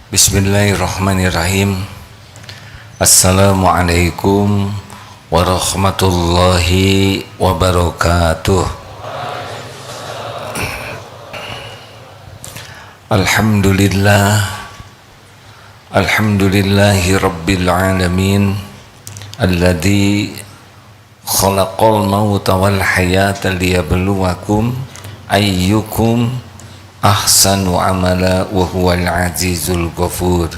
Bismillahirrahmanirrahim. Assalamualaikum warahmatullahi wabarakatuh. Alhamdulillahi rabbil alamin alladzi khalaqal mauta wal hayata liyabluwakum ayyukum ahsanu amala wa huwal azizul ghafur.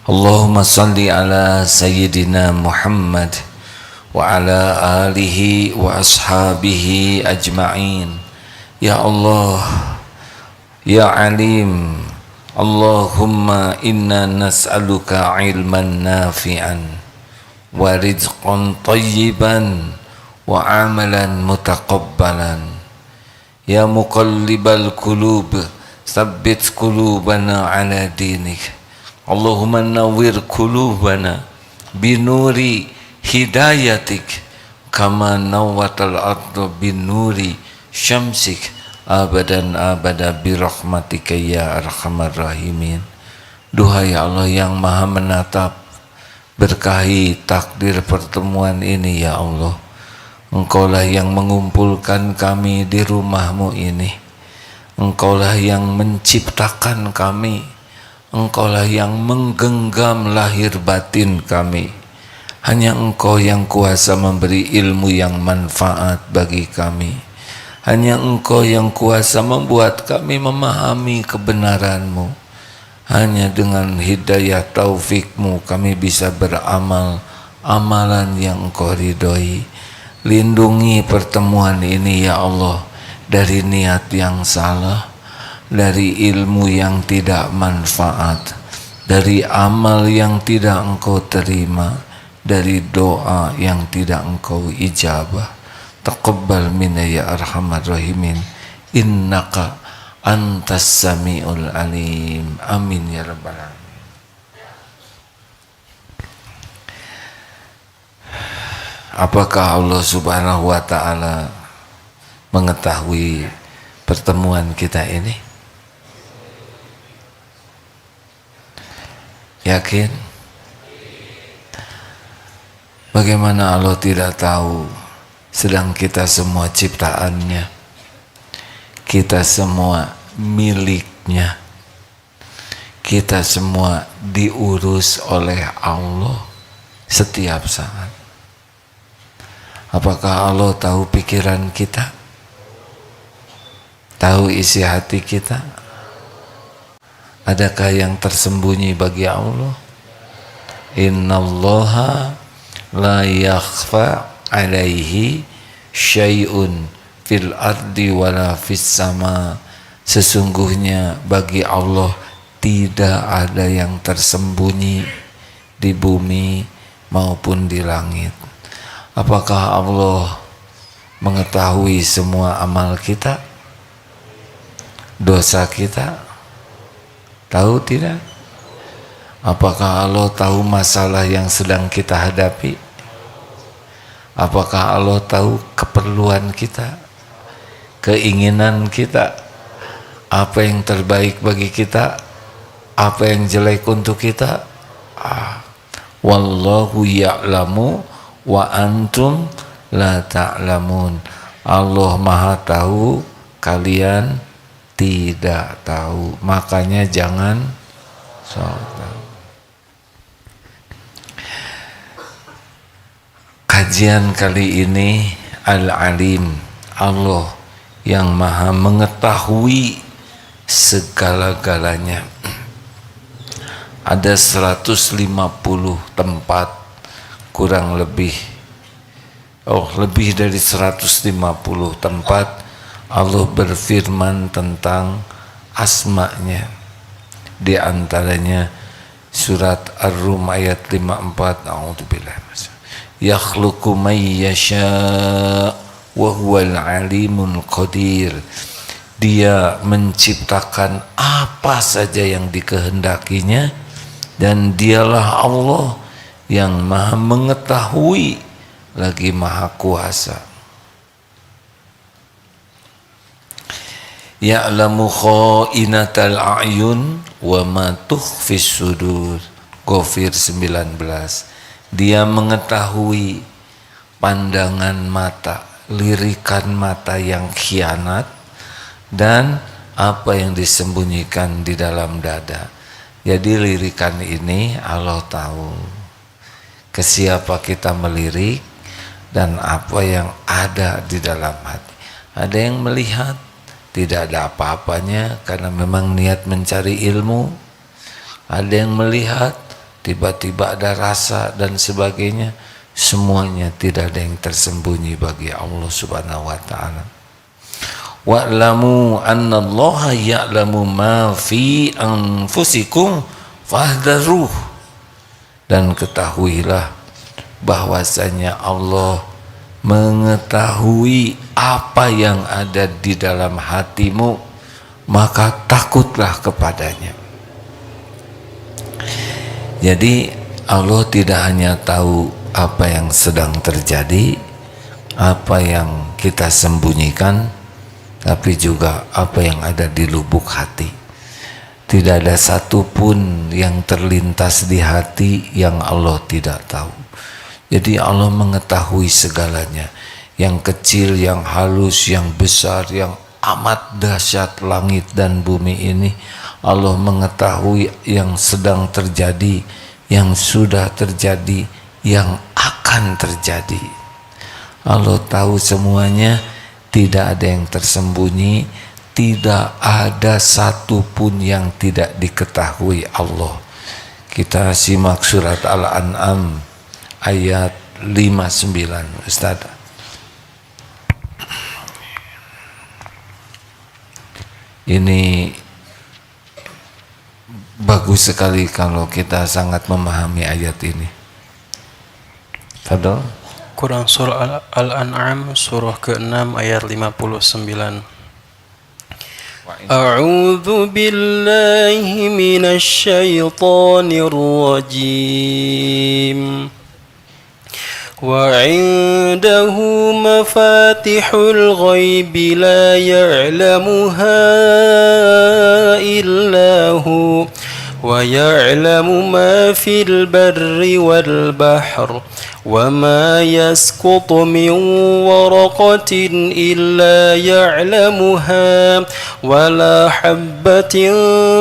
Allahumma salli ala sayyidina Muhammad wa ala alihi wa ashabihi ajma'in. Ya Allah, ya alim, Allahumma inna nas'aluka ilman nafi'an wa rizqan tayyiban wa amalan mutaqabbalan. Ya muqallibal qulub tsabbit qulubana ala dinik. Allahumma nawwir qulubana binuri hidayatik kama nawwatal ardu binuri syamsik abadan abada birahmatika ya arhamar rahimin. Duhai Allah yang maha menatap, berkahi takdir pertemuan ini ya Allah. Engkaulah yang mengumpulkan kami di rumahmu ini. Engkaulah yang menciptakan kami. Engkaulah yang menggenggam lahir batin kami. Hanya Engkau yang kuasa memberi ilmu yang manfaat bagi kami. Hanya Engkau yang kuasa membuat kami memahami kebenaran-Mu. Hanya dengan hidayah taufik-Mu kami bisa beramal amalan yang Engkau ridhoi. Lindungi pertemuan ini ya Allah dari niat yang salah, dari ilmu yang tidak manfaat, dari amal yang tidak Engkau terima, dari doa yang tidak Engkau ijabah. Taqabbal minna ya arhamar rahimin, innaka antas samiul alim. Amin ya rabbal alamin. Apakah Allah subhanahu wa ta'ala mengetahui pertemuan kita ini? Yakin? Bagaimana Allah tidak tahu, sedang kita semua ciptaannya, kita semua miliknya, kita semua diurus oleh Allah setiap saat. Apakah Allah tahu pikiran kita? Tahu isi hati kita? Adakah yang tersembunyi bagi Allah? Innallaha la yakhfa alaihi syai'un fil ardi wala fis sama. Sesungguhnya bagi Allah tidak ada yang tersembunyi di bumi maupun di langit. Apakah Allah mengetahui semua amal kita? Dosa kita? Tahu tidak? Apakah Allah tahu masalah yang sedang kita hadapi? Apakah Allah tahu keperluan kita? Keinginan kita? Apa yang terbaik bagi kita? Apa yang jelek untuk kita? Wallahu ya'lamu wa antum la ta'lamun. Allah maha tahu, kalian tidak tahu. Makanya jangan sok tahu. Kajian kali ini Al-Alim, Allah yang maha mengetahui segala-galanya. Ada 150 tempat, kurang lebih lebih dari 150 tempat Allah berfirman tentang asma-Nya. Di antaranya surat Ar-Rum ayat 54, a'udzubillahi yakhluqu may yasha wa huwal alimul qadir. Dia menciptakan apa saja yang dikehendakinya dan dialah Allah yang maha mengetahui lagi maha kuasa. Ya'lamu kha'inatal a'yun wa ma tukhfis sudur. Ghafir 19. Dia mengetahui pandangan mata, lirikan mata yang khianat, dan apa yang disembunyikan di dalam dada. Jadi lirikan ini Allah tahu ke siapa kita melirik dan apa yang ada di dalam hati. Ada yang melihat tidak ada apa-apanya karena memang niat mencari ilmu. Ada yang melihat tiba-tiba ada rasa dan sebagainya. Semuanya tidak ada yang tersembunyi bagi Allah Subhanahu wa ta'ala. Wa'lamu annallaha ya'lamu ma fi anfusikum fahdharuh. Dan ketahuilah bahwasanya Allah mengetahui apa yang ada di dalam hatimu, maka takutlah kepadanya. Jadi Allah tidak hanya tahu apa yang sedang terjadi, apa yang kita sembunyikan, tapi juga apa yang ada di lubuk hati. Tidak ada satupun yang terlintas di hati yang Allah tidak tahu. Jadi Allah mengetahui segalanya, yang kecil, yang halus, yang besar, yang amat dahsyat langit dan bumi ini. Allah mengetahui yang sedang terjadi, yang sudah terjadi, yang akan terjadi. Allah tahu semuanya, tidak ada yang tersembunyi, tidak ada satupun yang tidak diketahui Allah. Kita simak surat Al-An'am ayat 59, Ustaz. Ini bagus sekali kalau kita sangat memahami ayat ini. Fadol. Quran surah Al-An'am surah ke-6 ayat 59. A'udzu billahi minasy syaithanir rajim. وعنده مفاتح الغيب لا يعلمها إلا هو ويعلم ما في البر والبحر وما يسقط من ورقة إلا يعلمها ولا حبة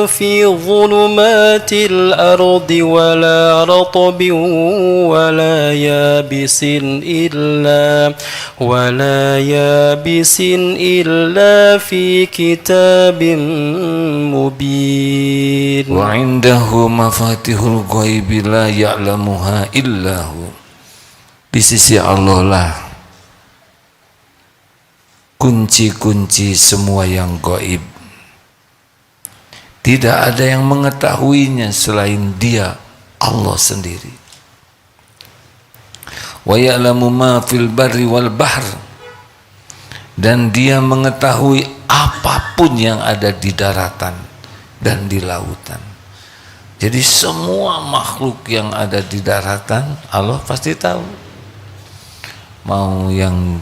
في ظلمات الأرض ولا رطب ولا يابس إلا في كتاب مبين. وعنده مفاتيح الغيب لا يعلمها إلا هو. Di sisi Allah lah kunci-kunci semua yang gaib. Tidak ada yang mengetahuinya selain Dia, Allah sendiri. Wa ya'lamu ma fil barri wal bahr. Dan Dia mengetahui apapun yang ada di daratan dan di lautan. Jadi semua makhluk yang ada di daratan Allah pasti tahu. Mau yang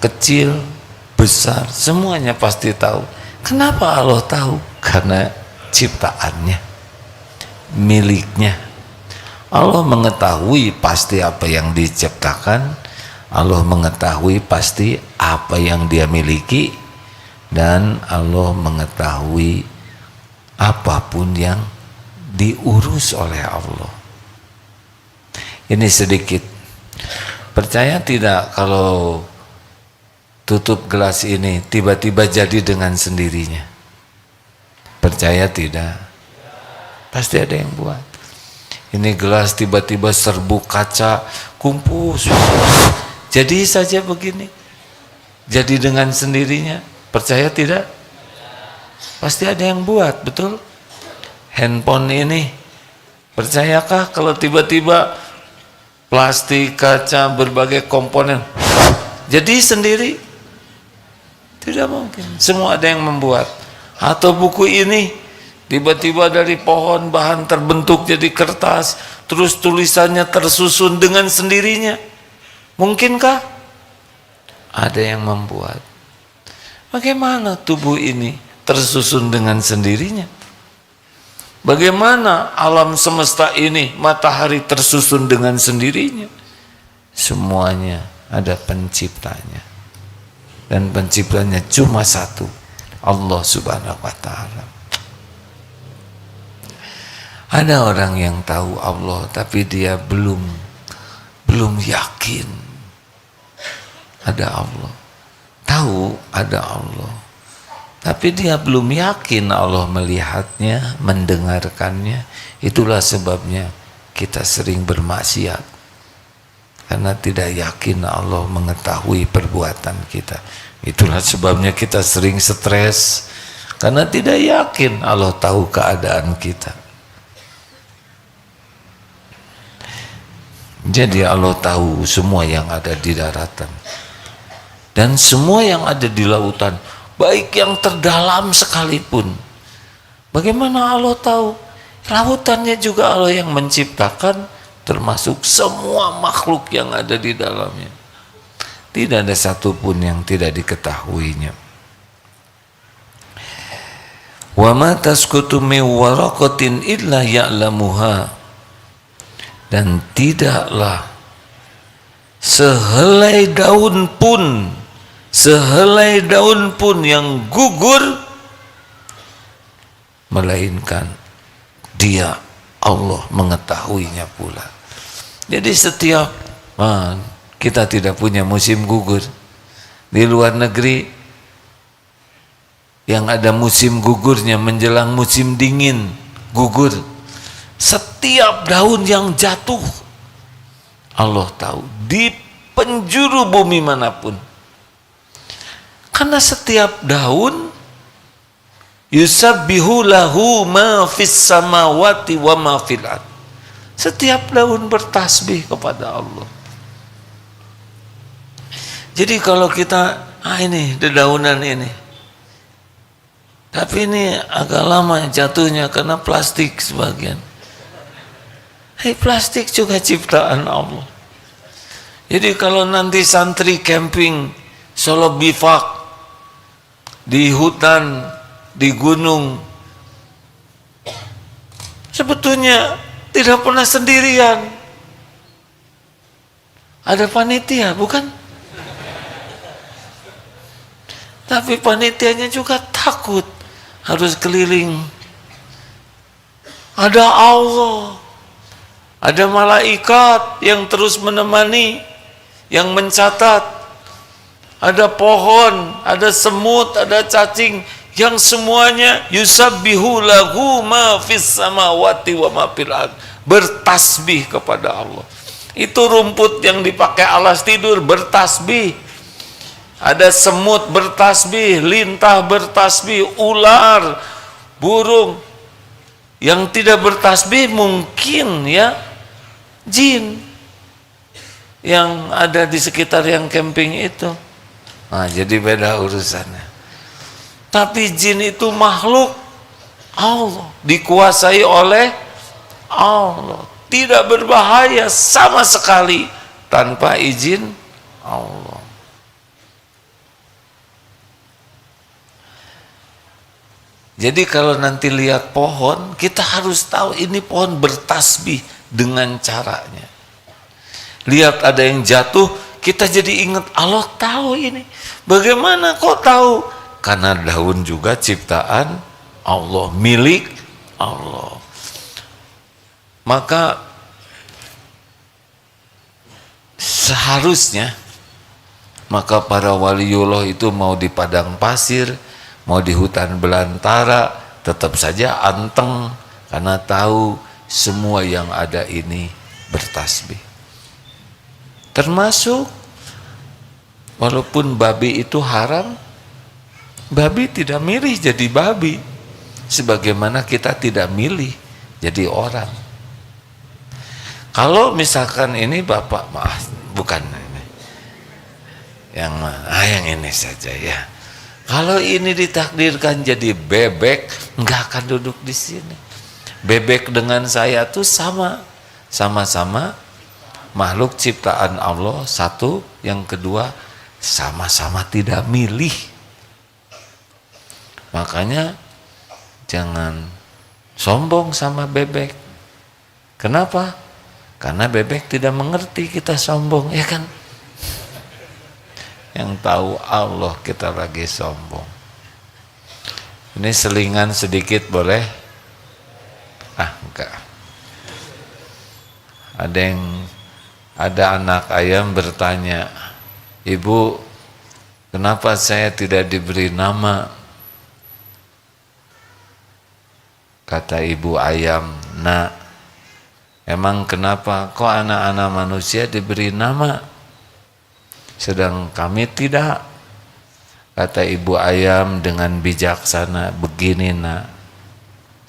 kecil, besar, semuanya pasti tahu. Kenapa Allah tahu? Karena ciptaannya, miliknya. Allah mengetahui pasti apa yang diciptakan. Allah mengetahui pasti apa yang Dia miliki. Dan Allah mengetahui apapun yang diurus oleh Allah. Ini sedikit. Percaya tidak kalau tutup gelas ini tiba-tiba jadi dengan sendirinya? Percaya tidak? Pasti ada yang buat. Ini gelas tiba-tiba serbuk kaca, kumpul, jadi saja begini. Jadi dengan sendirinya. Percaya tidak? Pasti ada yang buat, betul? Handphone ini, percayakah kalau tiba-tiba plastik, kaca, berbagai komponen jadi sendiri? Tidak mungkin. Semua ada yang membuat. Atau buku ini tiba-tiba dari pohon bahan terbentuk jadi kertas, terus tulisannya tersusun dengan sendirinya. Mungkinkah? Ada yang membuat. Bagaimana tubuh ini tersusun dengan sendirinya? Bagaimana alam semesta ini, matahari tersusun dengan sendirinya? Semuanya ada penciptanya. Dan penciptanya cuma satu, Allah Subhanahu wa ta'ala. Ada orang yang tahu Allah tapi dia belum yakin ada Allah. Tahu ada Allah, tapi dia belum yakin Allah melihatnya, mendengarkannya. Itulah sebabnya kita sering bermaksiat, karena tidak yakin Allah mengetahui perbuatan kita. Itulah sebabnya kita sering stres, karena tidak yakin Allah tahu keadaan kita. Jadi Allah tahu semua yang ada di daratan dan semua yang ada di lautan, baik yang terdalam sekalipun. Bagaimana Allah tahu? Lautannya juga Allah yang menciptakan, termasuk semua makhluk yang ada di dalamnya. Tidak ada satupun yang tidak diketahuinya. Wa ma tasqutu min waraqatin illa ya'lamuha. Dan tidaklah sehelai daun pun yang gugur, melainkan dia, Allah, mengetahuinya pula. Jadi setiap kita tidak punya musim gugur. Di luar negeri yang ada musim gugurnya menjelang musim dingin, gugur. Setiap daun yang jatuh, Allah tahu, di penjuru bumi manapun. Karena setiap daun, yusabbihu lahu ma fis samawati wa ma fil ard. Setiap daun bertasbih kepada Allah. Jadi kalau kita, ini dedaunan ini, tapi ini agak lama jatuhnya karena plastik sebagian. Plastik juga ciptaan Allah. Jadi kalau nanti santri camping Solo bivak di hutan, di gunung, sebetulnya tidak pernah sendirian. Ada panitia, bukan? Tapi panitianya juga takut harus keliling. Ada Allah, ada malaikat yang terus menemani, yang mencatat. Ada pohon, ada semut, ada cacing, yang semuanya yusabbihu lahu ma fis samawati wa ma fil ard, bertasbih kepada Allah. Itu rumput yang dipakai alas tidur bertasbih. Ada semut bertasbih, lintah bertasbih, ular, burung. Yang tidak bertasbih mungkin ya jin yang ada di sekitar yang camping itu. Nah, jadi beda urusannya. Tapi jin itu makhluk Allah, dikuasai oleh Allah, tidak berbahaya sama sekali tanpa izin Allah. Jadi kalau nanti lihat pohon, kita harus tahu ini pohon bertasbih dengan caranya. Lihat ada yang jatuh, kita jadi ingat Allah tahu ini. Bagaimana kok tahu? Karena daun juga ciptaan Allah, milik Allah. Maka seharusnya para waliullah itu mau di padang pasir, mau di hutan belantara, tetap saja anteng karena tahu semua yang ada ini bertasbih. Termasuk walaupun babi itu haram, babi tidak milih jadi babi, sebagaimana kita tidak milih jadi orang. Kalau misalkan ini bapak, maaf, bukan ini, yang ini saja ya. Kalau ini ditakdirkan jadi bebek, nggak akan duduk di sini. Bebek dengan saya tuh sama-sama makhluk ciptaan Allah satu, yang kedua sama-sama tidak milih. Makanya jangan sombong sama bebek. Kenapa? Karena bebek tidak mengerti kita sombong, ya kan? Yang tahu Allah kita lagi sombong. Ini selingan sedikit boleh? Enggak. Ada anak ayam bertanya, "Ibu, kenapa saya tidak diberi nama?" Kata ibu ayam, "Nak, emang kenapa kok anak-anak manusia diberi nama, sedang kami tidak?" Kata ibu ayam dengan bijaksana, "Begini nak,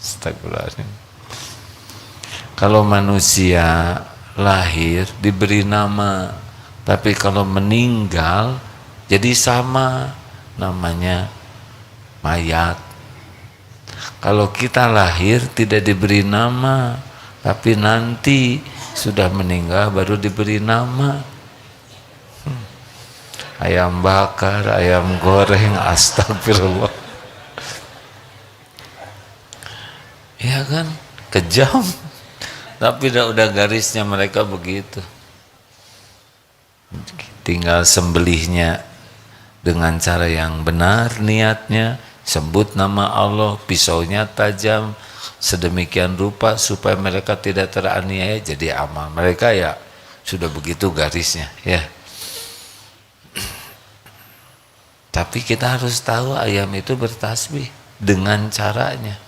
astagfirullahaladzim. Kalau manusia lahir diberi nama, tapi kalau meninggal jadi sama, namanya mayat. Kalau kita lahir tidak diberi nama, tapi nanti sudah meninggal baru diberi nama. Ayam bakar, ayam goreng, astagfirullah." Ya kan, kejam. Tapi udah garisnya mereka begitu. Tinggal sembelihnya dengan cara yang benar niatnya, sebut nama Allah, pisaunya tajam sedemikian rupa supaya mereka tidak teraniaya, jadi aman. Mereka ya sudah begitu garisnya, ya. Tapi kita harus tahu ayam itu bertasbih dengan caranya.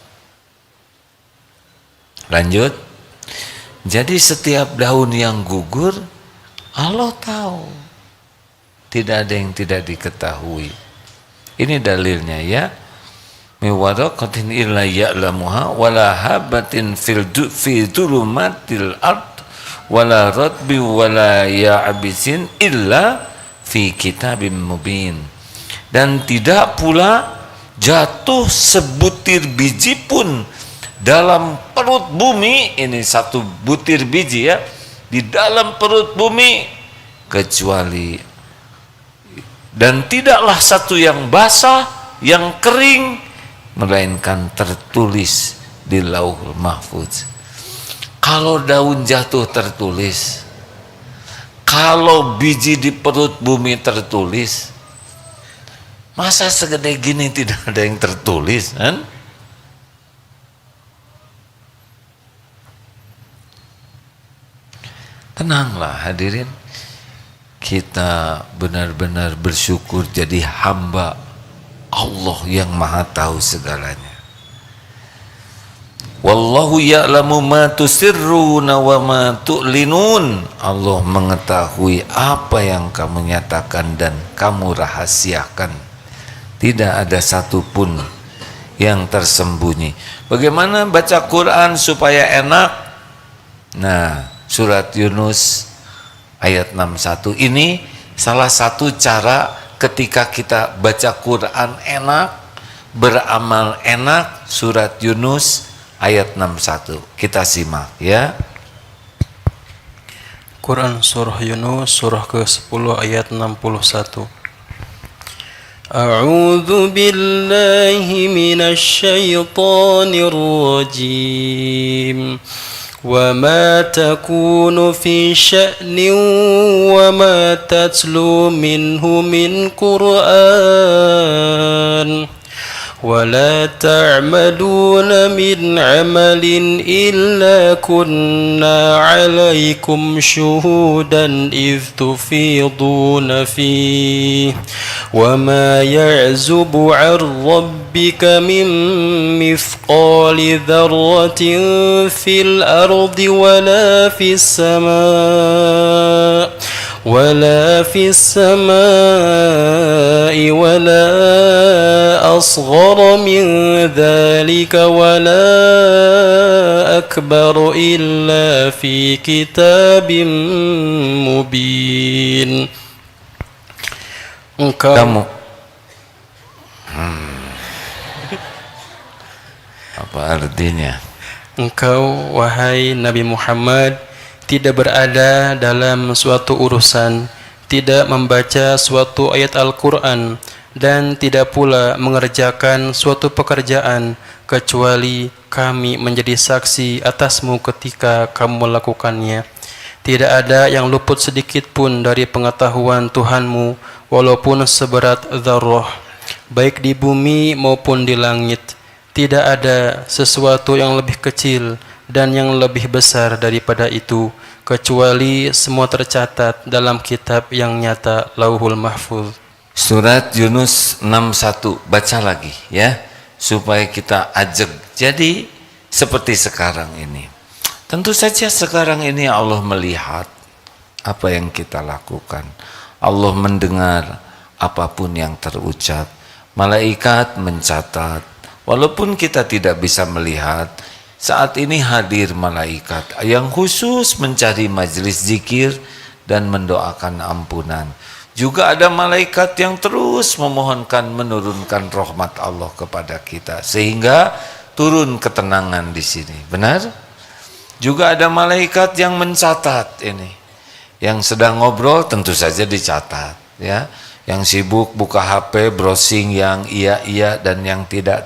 Lanjut. Jadi setiap daun yang gugur Allah tahu. Tidak ada yang tidak diketahui. Ini dalilnya ya. Miwaraqatin illa ya'lamuha wala habatin fi dhulumatil ard wala ratbi wala ya'bisin illa fi kitabim mubin. Dan tidak pula jatuh sebutir biji pun dalam perut bumi, ini satu butir biji ya, di dalam perut bumi, kecuali, dan tidaklah satu yang basah, yang kering, melainkan tertulis di Lauhul Mahfuz. Kalau daun jatuh tertulis, kalau biji di perut bumi tertulis, masa segede gini tidak ada yang tertulis kan? Tenanglah hadirin, kita benar-benar bersyukur jadi hamba Allah yang maha tahu segalanya. Wallahu ya'lamu ma tusirruna wa ma tu'linun. Allah mengetahui apa yang kamu nyatakan dan kamu rahasiakan. Tidak ada satupun yang tersembunyi. Bagaimana baca Quran supaya enak? Nah, surat Yunus ayat 61 ini salah satu cara ketika kita baca Quran enak, beramal enak. Surat Yunus ayat 61 kita simak ya. Quran surah Yunus surah ke-10 ayat 61. A'udzu billahi minasy syaithanir rajim. وما تكون في شأن وما تتلو منه من قرآن ولا تعملون من عمل إلا كنا عليكم شهودا إذ تفيضون فيه وما يعزب عن ربك من مثقال ذرة في الأرض ولا في السماء ولا أصغر من ذلك ولا أكبر إلا في كتاب مبين. Kamu apa artinya? Engkau wahai Nabi Muhammad tidak berada dalam suatu urusan, tidak membaca suatu ayat Al-Quran, dan tidak pula mengerjakan suatu pekerjaan kecuali kami menjadi saksi atasmu ketika kamu melakukannya. Tidak ada yang luput sedikit pun dari pengetahuan Tuhanmu, walaupun seberat dzarrah, baik di bumi maupun di langit. Tidak ada sesuatu yang lebih kecil dan yang lebih besar daripada itu, kecuali semua tercatat dalam kitab yang nyata, Lauhul Mahfuz. Surat Yunus 61, baca lagi ya, supaya kita ajeg. Jadi seperti sekarang ini, tentu saja sekarang ini Allah melihat apa yang kita lakukan. Allah mendengar apapun yang terucap. Malaikat mencatat, walaupun kita tidak bisa melihat. Saat ini hadir malaikat yang khusus mencari majelis zikir dan mendoakan ampunan. Juga ada malaikat yang terus memohonkan menurunkan rahmat Allah kepada kita sehingga turun ketenangan di sini. Benar? Juga ada malaikat yang mencatat ini. Yang sedang ngobrol tentu saja dicatat, ya. Yang sibuk buka HP, browsing yang iya dan yang tidak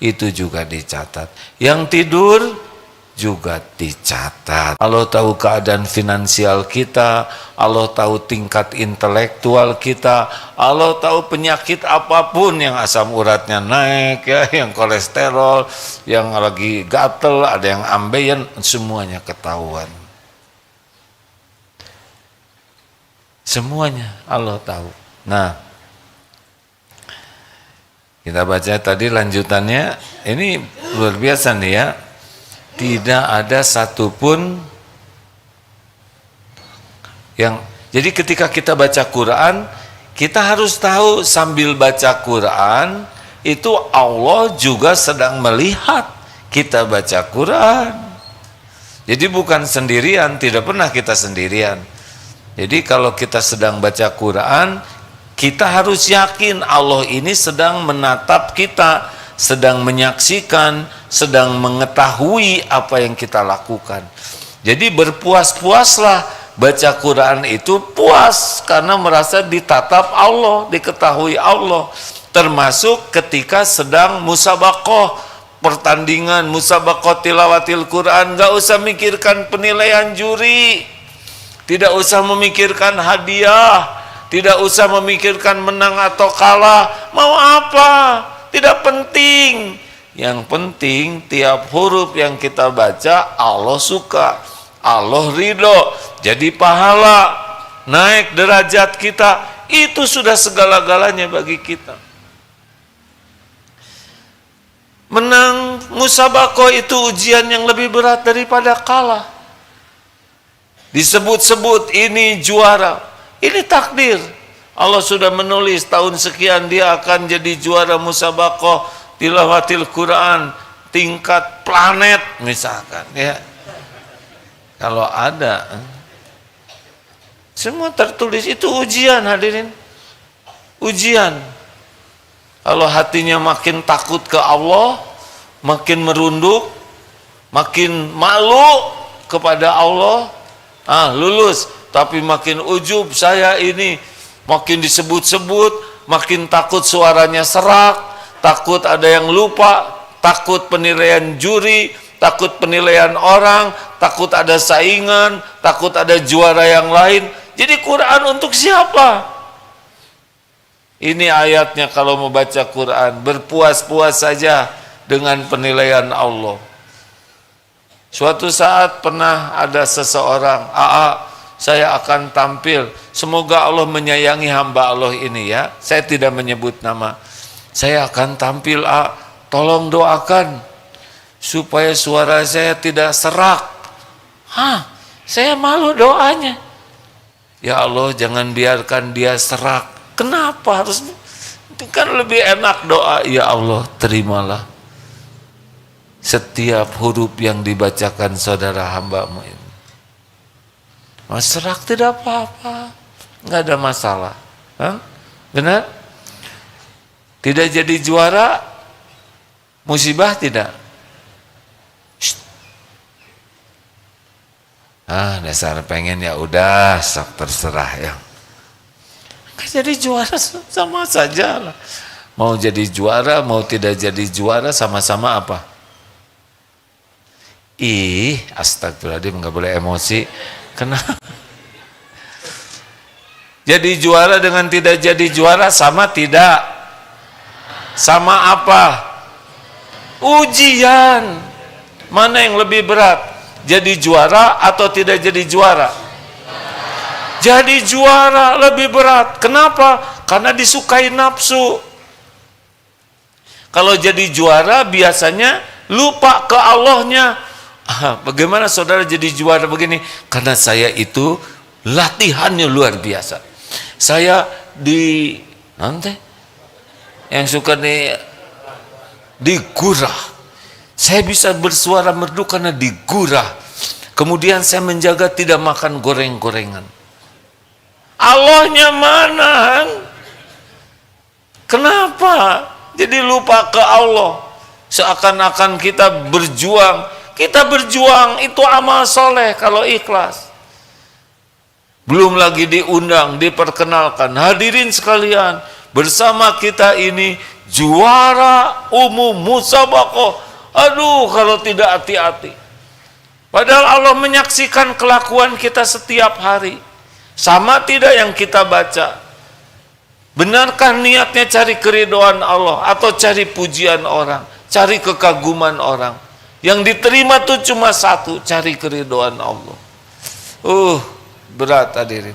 itu juga dicatat. Yang tidur juga dicatat. Allah tahu keadaan finansial kita, Allah tahu tingkat intelektual kita, Allah tahu penyakit apapun yang asam uratnya naik ya, yang kolesterol, yang lagi gatel, ada yang ambeien, semuanya ketahuan. Semuanya Allah tahu. Nah, kita baca tadi lanjutannya, ini luar biasa nih ya. Tidak ada satupun yang, jadi ketika kita baca Quran, kita harus tahu sambil baca Quran itu Allah juga sedang melihat kita baca Quran. Jadi bukan sendirian, tidak pernah kita sendirian. Jadi kalau kita sedang baca Quran, kita harus yakin Allah ini sedang menatap kita, sedang menyaksikan, sedang mengetahui apa yang kita lakukan. Jadi berpuas-puaslah baca Quran itu, puas karena merasa ditatap Allah, diketahui Allah. Termasuk ketika sedang musabaqah, pertandingan musabaqah tilawatil Quran, gak usah mikirkan penilaian juri, tidak usah memikirkan hadiah, tidak usah memikirkan menang atau kalah, mau apa, tidak penting. Yang penting tiap huruf yang kita baca Allah suka, Allah ridho, jadi pahala, naik derajat kita, itu sudah segala-galanya bagi kita. Menang musabaqah itu ujian yang lebih berat daripada kalah. Disebut-sebut ini juara, ini takdir. Allah sudah menulis tahun sekian dia akan jadi juara musabaqah tilawatil Quran tingkat planet misalkan ya. Kalau ada semua tertulis, itu ujian hadirin. Ujian. Kalau hatinya makin takut ke Allah, makin merunduk, makin malu kepada Allah, lulus. Tapi makin ujub, saya ini makin disebut-sebut, makin takut suaranya serak, takut ada yang lupa, takut penilaian juri, takut penilaian orang, takut ada saingan, takut ada juara yang lain. Jadi Quran untuk siapa? Ini ayatnya kalau mau baca Quran, berpuas-puas saja dengan penilaian Allah. Suatu saat pernah ada seseorang, saya akan tampil, semoga Allah menyayangi hamba Allah ini ya, saya tidak menyebut nama. Saya akan tampil, tolong doakan supaya suara saya tidak serak. Saya malu doanya. Ya Allah, jangan biarkan dia serak. Kenapa harus? Kan lebih enak doa. Ya Allah, terimalah setiap huruf yang dibacakan saudara hambamu ini. Serak tidak apa-apa, nggak ada masalah. Benar? Tidak jadi juara, musibah tidak? Dasar pengen, ya udah, sok terserah ya. Nggak jadi juara sama saja lah. Mau jadi juara, mau tidak jadi juara sama-sama apa? Astagfirullahaladzim, nggak boleh emosi. Kenapa? Jadi juara dengan tidak jadi juara sama tidak? Sama apa? Ujian. Mana yang lebih berat? Jadi juara atau tidak jadi juara? Jadi juara lebih berat. Kenapa? Karena disukai nafsu. Kalau jadi juara biasanya lupa ke Allahnya. Bagaimana saudara jadi juara begini? Karena saya itu latihannya luar biasa. Saya yang suka digurah. Saya bisa bersuara merdu karena digurah. Kemudian saya menjaga tidak makan goreng-gorengan. Allahnya mana? Kenapa? Jadi lupa ke Allah. Seakan-akan kita berjuang. Kita berjuang itu amal soleh kalau ikhlas. Belum lagi diundang, diperkenalkan. Hadirin sekalian, bersama kita ini juara umum musabaqah. Aduh, kalau tidak hati-hati. Padahal Allah menyaksikan kelakuan kita setiap hari. Sama tidak yang kita baca? Benarkah niatnya cari keridhaan Allah atau cari pujian orang, cari kekaguman orang? Yang diterima tuh cuma satu, cari keridhaan Allah. Berat hadirin.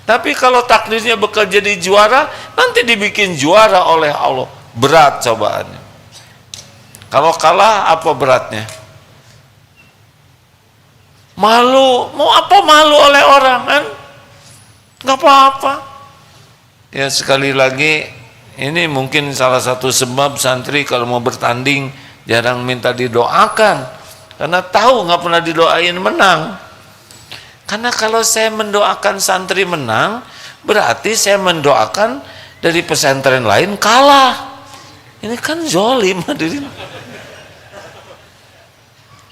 Tapi kalau takdirnya bakal jadi juara, nanti dibikin juara oleh Allah. Berat cobaannya. Kalau kalah, apa beratnya? Malu. Mau apa malu oleh orang kan? Gak apa-apa. Ya sekali lagi, ini mungkin salah satu sebab santri kalau mau bertanding jarang minta didoakan. Karena tahu gak pernah didoain menang. Karena kalau saya mendoakan santri menang, berarti saya mendoakan dari pesantren lain kalah. Ini kan zolim hadirin.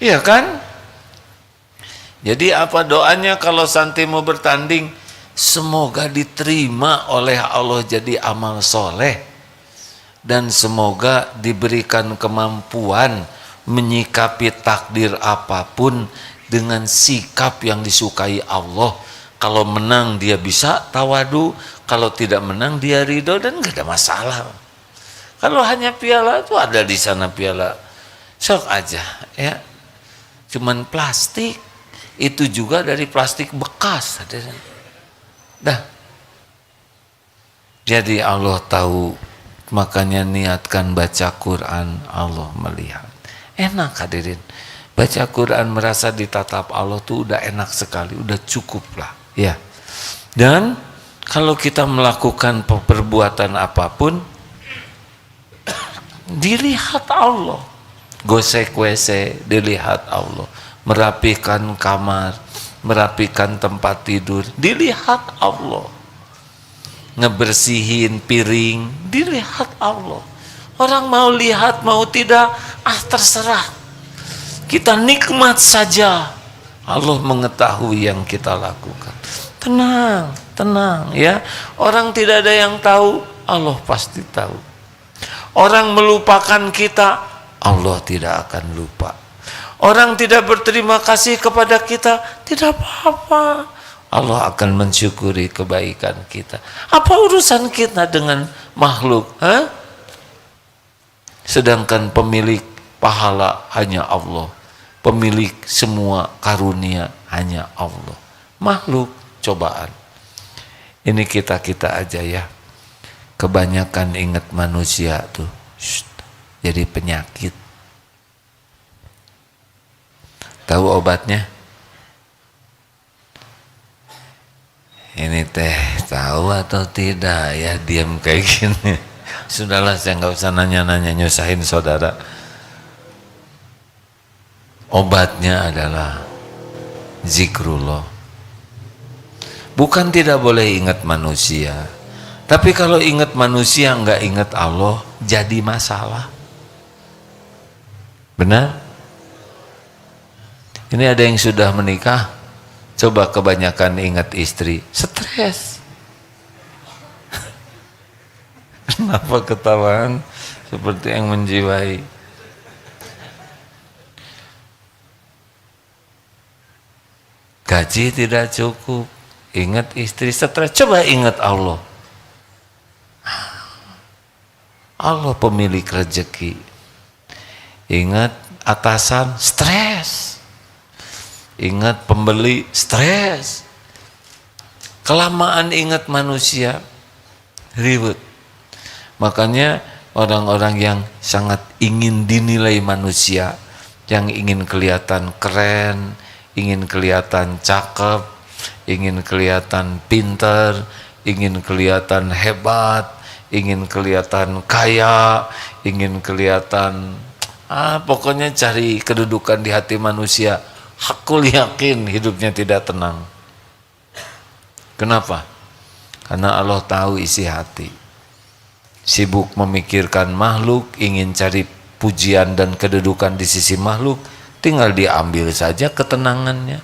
Iya kan? Jadi apa doanya kalau santri mau bertanding? Semoga diterima oleh Allah jadi amal soleh. Dan semoga diberikan kemampuan menyikapi takdir apapun dengan sikap yang disukai Allah. Kalau menang dia bisa tawadu, kalau tidak menang dia ridho dan gak ada masalah. Kalau hanya piala itu ada di sana piala, sok aja ya. Cuman plastik, itu juga dari plastik bekas. Dah. Jadi Allah tahu, makanya niatkan baca Quran, Allah melihat. Enak hadirin. Baca Quran merasa ditatap Allah tuh udah enak sekali, udah cukup lah. Ya. Dan kalau kita melakukan perbuatan apapun, dilihat Allah. Gosek WC, dilihat Allah. Merapikan kamar, merapikan tempat tidur, dilihat Allah. Ngebersihin piring, dilihat Allah. Orang mau lihat mau tidak, terserah. Kita nikmat saja. Allah mengetahui yang kita lakukan. Tenang, tenang ya. Orang tidak ada yang tahu, Allah pasti tahu. Orang melupakan kita, Allah tidak akan lupa. Orang tidak berterima kasih kepada kita, tidak apa-apa. Allah akan mensyukuri kebaikan kita. Apa urusan kita dengan makhluk? Sedangkan pemilik pahala hanya Allah. Pemilik semua karunia hanya Allah. Makhluk cobaan. Ini kita-kita aja ya. Kebanyakan ingat manusia tuh. Jadi penyakit. Tahu obatnya? Ini teh tahu atau tidak ya, diam kayak gini. Sudahlah, saya nggak usah nanya-nanya nyusahin saudara. Obatnya adalah zikrullah. Bukan tidak boleh ingat manusia, tapi kalau ingat manusia nggak ingat Allah jadi masalah. Benar? Ini ada yang sudah menikah, coba kebanyakan ingat istri, stres. Kenapa ketawaan seperti yang menjiwai? Gaji tidak cukup, ingat istri stres, coba ingat Allah. Allah pemilik rezeki. Ingat atasan, stres. Ingat pembeli, stres. Kelamaan ingat manusia, ribut. Makanya orang-orang yang sangat ingin dinilai manusia, yang ingin kelihatan keren, ingin kelihatan cakep, ingin kelihatan pinter, ingin kelihatan hebat, ingin kelihatan kaya, ingin kelihatan pokoknya cari kedudukan di hati manusia. Aku yakin hidupnya tidak tenang. Kenapa? Karena Allah tahu isi hati. Sibuk memikirkan makhluk, ingin cari pujian dan kedudukan di sisi makhluk, tinggal diambil saja ketenangannya.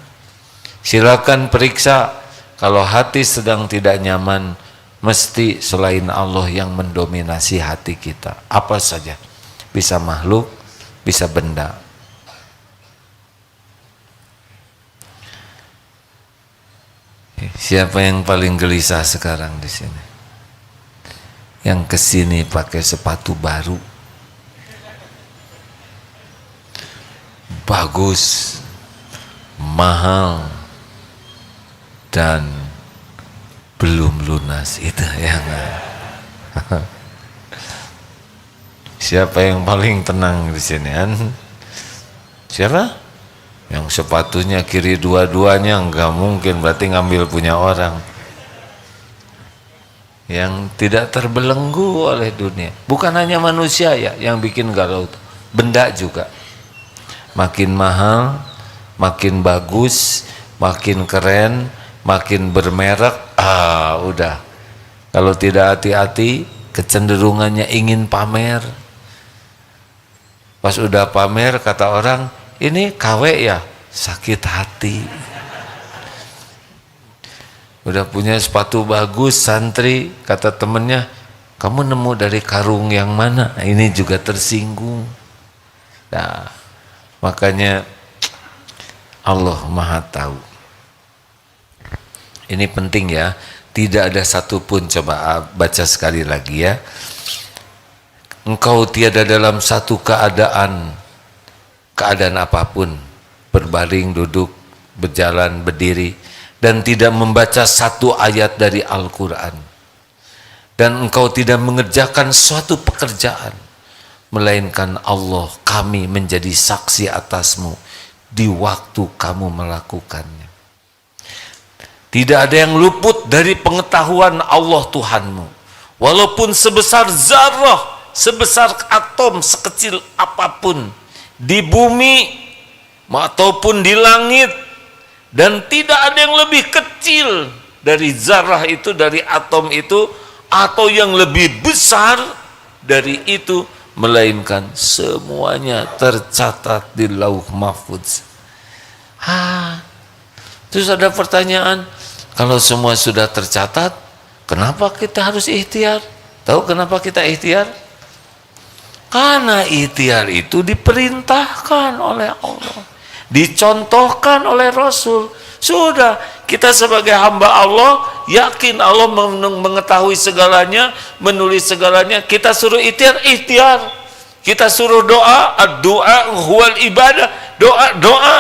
Silakan periksa, kalau hati sedang tidak nyaman, mesti selain Allah yang mendominasi hati kita. Apa saja, bisa makhluk, bisa benda. Siapa yang paling gelisah sekarang di sini? Yang kesini pakai sepatu baru, bagus, mahal, dan belum lunas, itu yang siapa yang paling tenang di sini? Siapa? Yang sepatunya kiri dua-duanya, enggak mungkin, berarti ngambil punya orang. Yang tidak terbelenggu oleh dunia. Bukan hanya manusia ya yang bikin galau, benda juga. Makin mahal, makin bagus, makin keren, makin bermerek, udah. Kalau tidak hati-hati, kecenderungannya ingin pamer. Pas udah pamer, kata orang, ini KW ya, sakit hati. Udah punya sepatu bagus, santri, kata temennya, kamu nemu dari karung yang mana? Nah, ini juga tersinggung. Nah, makanya Allah Maha tahu. Ini penting ya, tidak ada satupun, coba baca sekali lagi ya. Engkau tiada dalam satu keadaan apapun, berbaring, duduk, berjalan, berdiri, dan tidak membaca satu ayat dari Al-Quran, dan engkau tidak mengerjakan suatu pekerjaan, melainkan Allah, kami menjadi saksi atasmu di waktu kamu melakukannya. Tidak ada yang luput dari pengetahuan Allah Tuhanmu, walaupun sebesar zarah, sebesar atom, sekecil apapun di bumi ataupun di langit. Dan tidak ada yang lebih kecil dari zarah itu, dari atom itu, atau yang lebih besar dari itu, melainkan semuanya tercatat di Lauh Mahfuz. Terus ada pertanyaan, kalau semua sudah tercatat, kenapa kita harus ikhtiar? Tahu kenapa kita ikhtiar? Karena ikhtiar itu diperintahkan oleh Allah, dicontohkan oleh Rasul. Sudah, kita sebagai hamba Allah, yakin Allah mengetahui segalanya, menulis segalanya. Kita suruh ikhtiar, ikhtiar. Kita suruh doa, doa huwal ibadah, doa.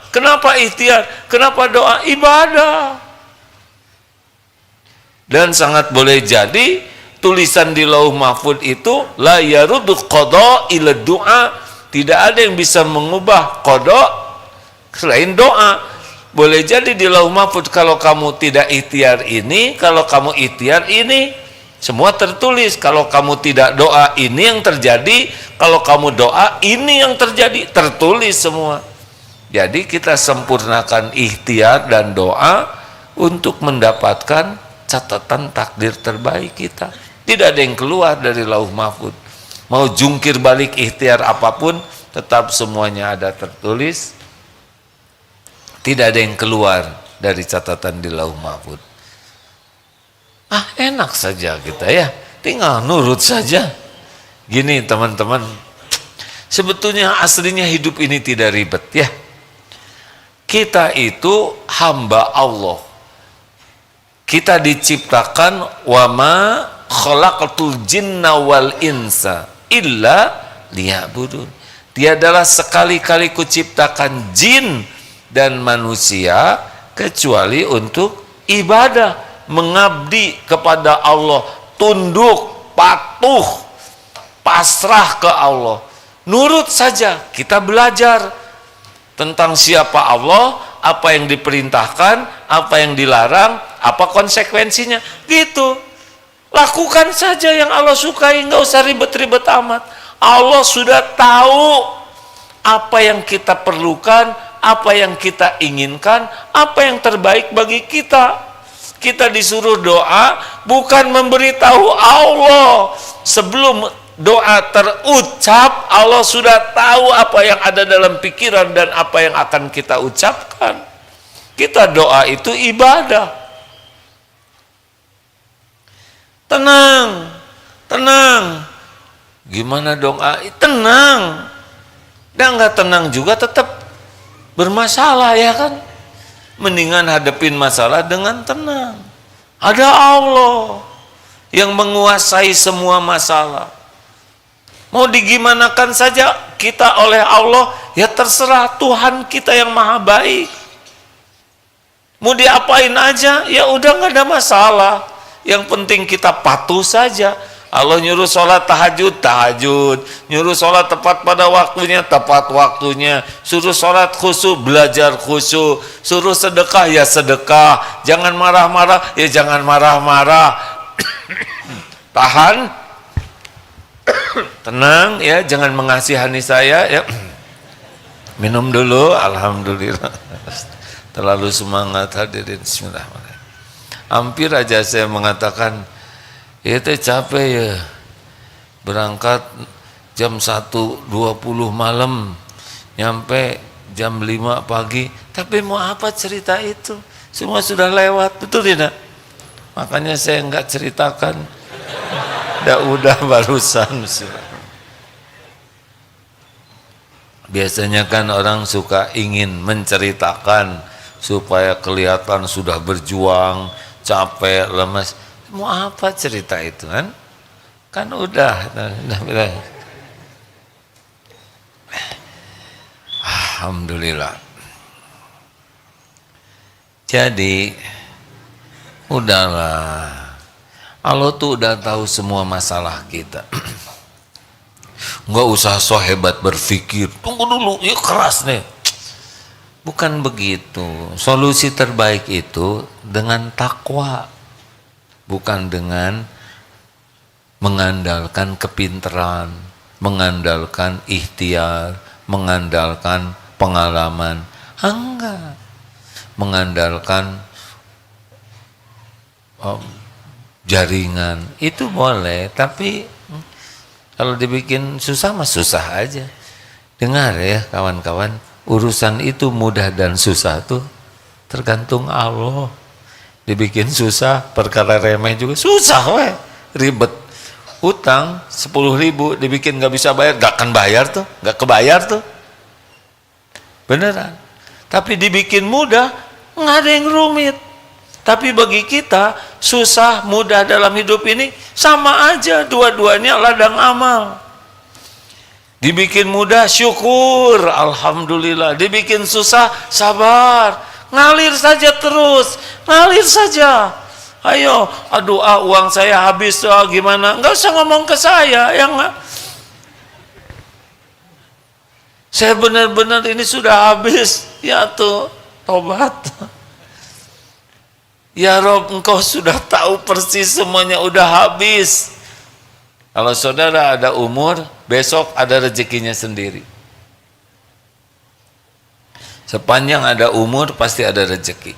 Kenapa ikhtiar? Kenapa doa? Ibadah. Dan sangat boleh jadi tulisan di Lauh Mahfuz itu la yaruddu qada ila doa. Tidak ada yang bisa mengubah qada selain doa. Boleh jadi di Lauh Mahfuz kalau kamu tidak ikhtiar ini, kalau kamu ikhtiar ini, semua tertulis. Kalau kamu tidak doa, ini yang terjadi. Kalau kamu doa, ini yang terjadi, tertulis semua. Jadi kita sempurnakan ikhtiar dan doa untuk mendapatkan catatan takdir terbaik kita. Tidak ada yang keluar dari Lauh Mahfuz. Mau jungkir balik ikhtiar apapun, tetap semuanya ada tertulis. Tidak ada yang keluar dari catatan di Lauh Mahfuz. Enak saja kita ya. tinggal nurut saja. Gini teman-teman, sebetulnya aslinya hidup ini tidak ribet ya. Kita itu hamba Allah. Kita diciptakan wa ma khalaqatul jinna wal insa illa liya'budun. Dia adalah sekali-kali kuciptakan jin dan manusia kecuali untuk ibadah, mengabdi kepada Allah, tunduk, patuh, pasrah ke Allah. Nurut saja, kita belajar tentang siapa Allah, apa yang diperintahkan, apa yang dilarang, apa konsekuensinya, gitu. Lakukan saja yang Allah sukai, nggak usah ribet-ribet amat. Allah sudah tahu apa yang kita perlukan, apa yang kita inginkan, apa yang terbaik bagi kita. Kita disuruh doa, bukan memberitahu Allah. Sebelum doa terucap, Allah sudah tahu apa yang ada dalam pikiran dan apa yang akan kita ucapkan. Kita doa itu ibadah. Tenang, tenang. Gimana dong? Tenang. Dan nggak tenang juga tetap bermasalah ya kan? Mendingan hadapin masalah dengan tenang. Ada Allah yang menguasai semua masalah. Mau digimanakan saja kita oleh Allah, ya terserah, Tuhan kita yang maha baik. Mau diapain aja, ya udah nggak ada masalah. Yang penting kita patuh saja. Allah nyuruh sholat tahajud, tahajud. Nyuruh sholat tepat pada waktunya, tepat waktunya. Suruh sholat khusyuk, belajar khusyuk. Suruh sedekah, ya sedekah. Jangan marah-marah, ya jangan marah-marah. Tahan. Tenang ya, jangan mengasihani saya ya. Minum dulu, alhamdulillah. Terlalu semangat hadirin. Bismillahirrahmanirrahim. Hampir aja saya mengatakan, itu capek ya, berangkat jam 1.20 malam, nyampe jam 5 pagi, tapi mau apa cerita itu? Semua sudah lewat, betul tidak? Makanya saya enggak ceritakan. Udah barusan. Biasanya kan orang suka ingin menceritakan supaya kelihatan sudah berjuang, capek, lemas. Mau apa cerita itu kan? Kan udah. Alhamdulillah. Jadi udahlah. Allah tuh udah tahu semua masalah kita. Nggak usah so hebat berpikir. Tunggu dulu, yuk keras nih. Bukan begitu. Solusi terbaik itu dengan takwa. Bukan dengan mengandalkan kepintaran, mengandalkan ikhtiar, mengandalkan pengalaman. Enggak. Mengandalkan jaringan. Itu boleh, tapi kalau dibikin susah mah susah aja. Dengar ya kawan-kawan, urusan itu mudah dan susah tuh tergantung Allah. Dibikin susah, perkara remeh juga susah weh, ribet. Utang 10.000 dibikin nggak bisa bayar, nggak akan bayar tuh, nggak kebayar tuh, beneran. Tapi dibikin mudah, nggak ada yang rumit. Tapi bagi kita susah mudah dalam hidup ini sama aja, dua-duanya ladang amal. Dibikin mudah syukur, alhamdulillah. Dibikin susah sabar. Ngalir saja terus, ngalir saja. Ayo, aduh uang saya habis, gimana? Enggak usah ngomong ke saya, ya enggak? Saya benar-benar ini sudah habis, ya tuh, tobat. Ya Rob, engkau sudah tahu persis semuanya udah habis. Kalau saudara ada umur, besok ada rezekinya sendiri. Sepanjang ada umur pasti ada rezeki.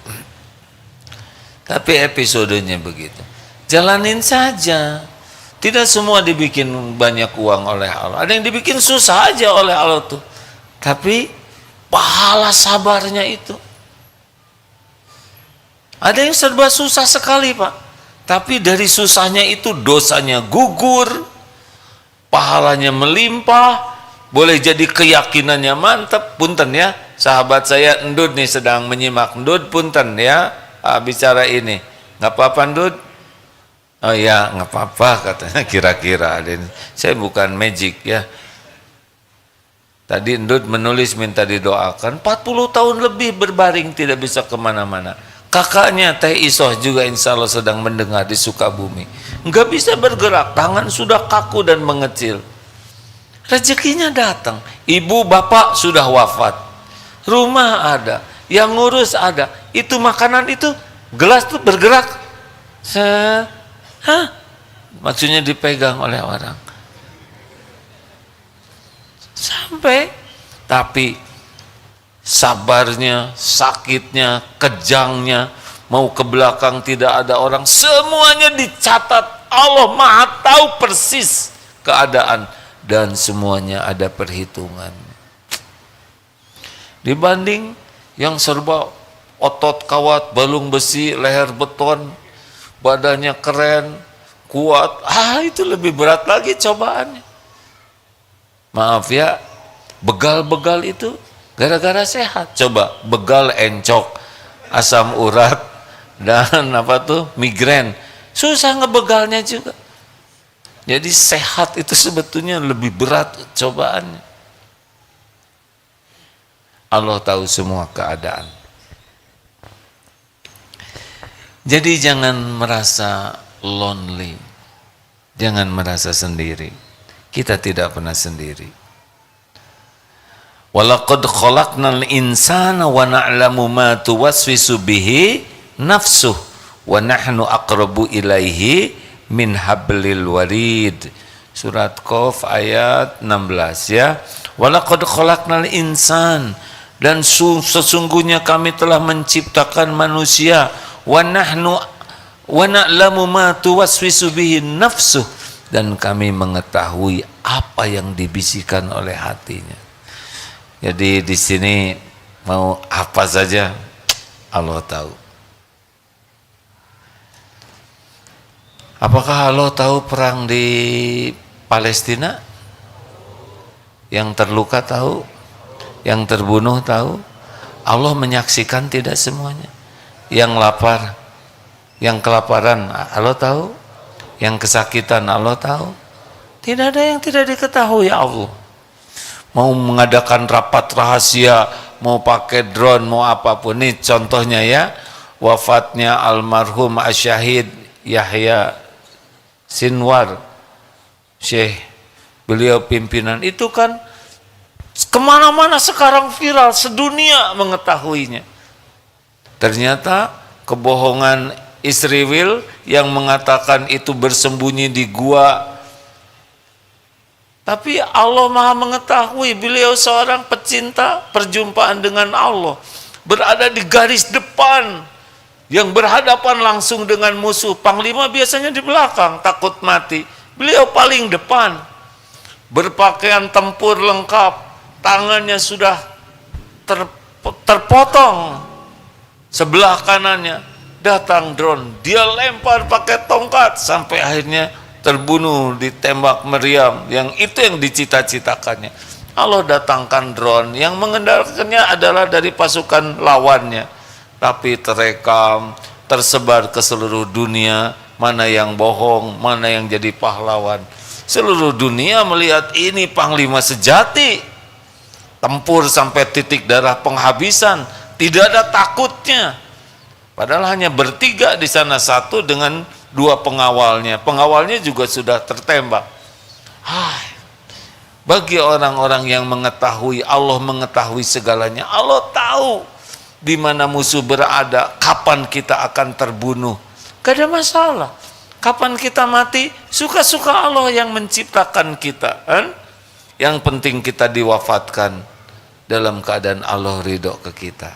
Tapi episodenya begitu. Jalanin saja. Tidak semua dibikin banyak uang oleh Allah. Ada yang dibikin susah aja oleh Allah tuh. Tapi pahala sabarnya itu. Ada yang serba susah sekali Pak. Tapi dari susahnya itu dosanya gugur, pahalanya melimpah, boleh jadi keyakinannya mantap. Punten ya, sahabat saya Ndud nih sedang menyimak. Ndud punten ya, bicara ini. Nggak apa-apa Ndud? Oh ya, nggak apa-apa katanya, kira-kira ada ini. Saya bukan magic ya. Tadi Ndud menulis minta didoakan, 40 tahun lebih berbaring tidak bisa kemana-mana. Kakaknya Teh Isoh juga insya Allah sedang mendengar di Sukabumi. Nggak bisa bergerak, tangan sudah kaku dan mengecil. Rezekinya datang, ibu bapak sudah wafat, rumah ada, yang ngurus ada, itu makanan itu, gelas tuh bergerak. Maksudnya dipegang oleh orang. Sampai, tapi sabarnya, sakitnya, kejangnya, mau ke belakang tidak ada orang, semuanya dicatat. Allah Maha tahu persis keadaan dan semuanya ada perhitungan. Dibanding yang serba otot kawat, balung besi, leher beton, badannya keren, kuat, itu lebih berat lagi cobaannya. Maaf ya, begal-begal itu gara-gara sehat. Coba begal encok, asam urat, dan migrain, susah ngebegalnya juga. Jadi sehat itu sebetulnya lebih berat cobaannya. Allah tahu semua keadaan. Jadi jangan merasa lonely, jangan merasa sendiri. Kita tidak pernah sendiri. Walaqad khalaqnal insana wa na'lamu ma tuwaswisu bihi nafsuh wa nahnu aqrabu ilaihi min hablil warid. Surat Qaf ayat 16 ya. Walaqad khalaqnal insan, dan sesungguhnya kami telah menciptakan manusia, wa na'lamu ma tuwaswisu bihi nafsuh, dan kami mengetahui apa yang dibisikkan oleh hatinya. Jadi di sini mau apa saja Allah tahu. Apakah Allah tahu perang di Palestina? Yang terluka tahu, yang terbunuh tahu. Allah menyaksikan tidak semuanya. Yang lapar, yang kelaparan Allah tahu. Yang kesakitan Allah tahu. Tidak ada yang tidak diketahui Allah. Mau mengadakan rapat rahasia, mau pakai drone, mau apapun. Ini contohnya ya, wafatnya almarhum Asyahid Yahya Sinwar, Syekh, beliau pimpinan itu kan kemana-mana sekarang viral, sedunia mengetahuinya. Ternyata kebohongan Israel yang mengatakan itu bersembunyi di gua. Tapi Allah Maha mengetahui, beliau seorang pecinta perjumpaan dengan Allah, berada di garis depan yang berhadapan langsung dengan musuh. Panglima biasanya di belakang takut mati, beliau paling depan, berpakaian tempur lengkap, tangannya sudah terpotong, sebelah kanannya datang drone, dia lempar pakai tongkat sampai akhirnya terbunuh, ditembak meriam, yang itu yang dicita-citakannya. Allah datangkan drone yang mengendalikannya adalah dari pasukan lawannya, tapi terekam, tersebar ke seluruh dunia, mana yang bohong, mana yang jadi pahlawan. Seluruh dunia melihat ini panglima sejati, tempur sampai titik darah penghabisan, tidak ada takutnya. Padahal hanya bertiga di sana, satu dengan dua pengawalnya. Pengawalnya juga sudah tertembak. Bagi orang-orang yang mengetahui, Allah mengetahui segalanya. Allah tahu di mana musuh berada, kapan kita akan terbunuh. Gak ada masalah. Kapan kita mati, suka-suka Allah yang menciptakan kita. Yang penting kita diwafatkan dalam keadaan Allah ridho ke kita.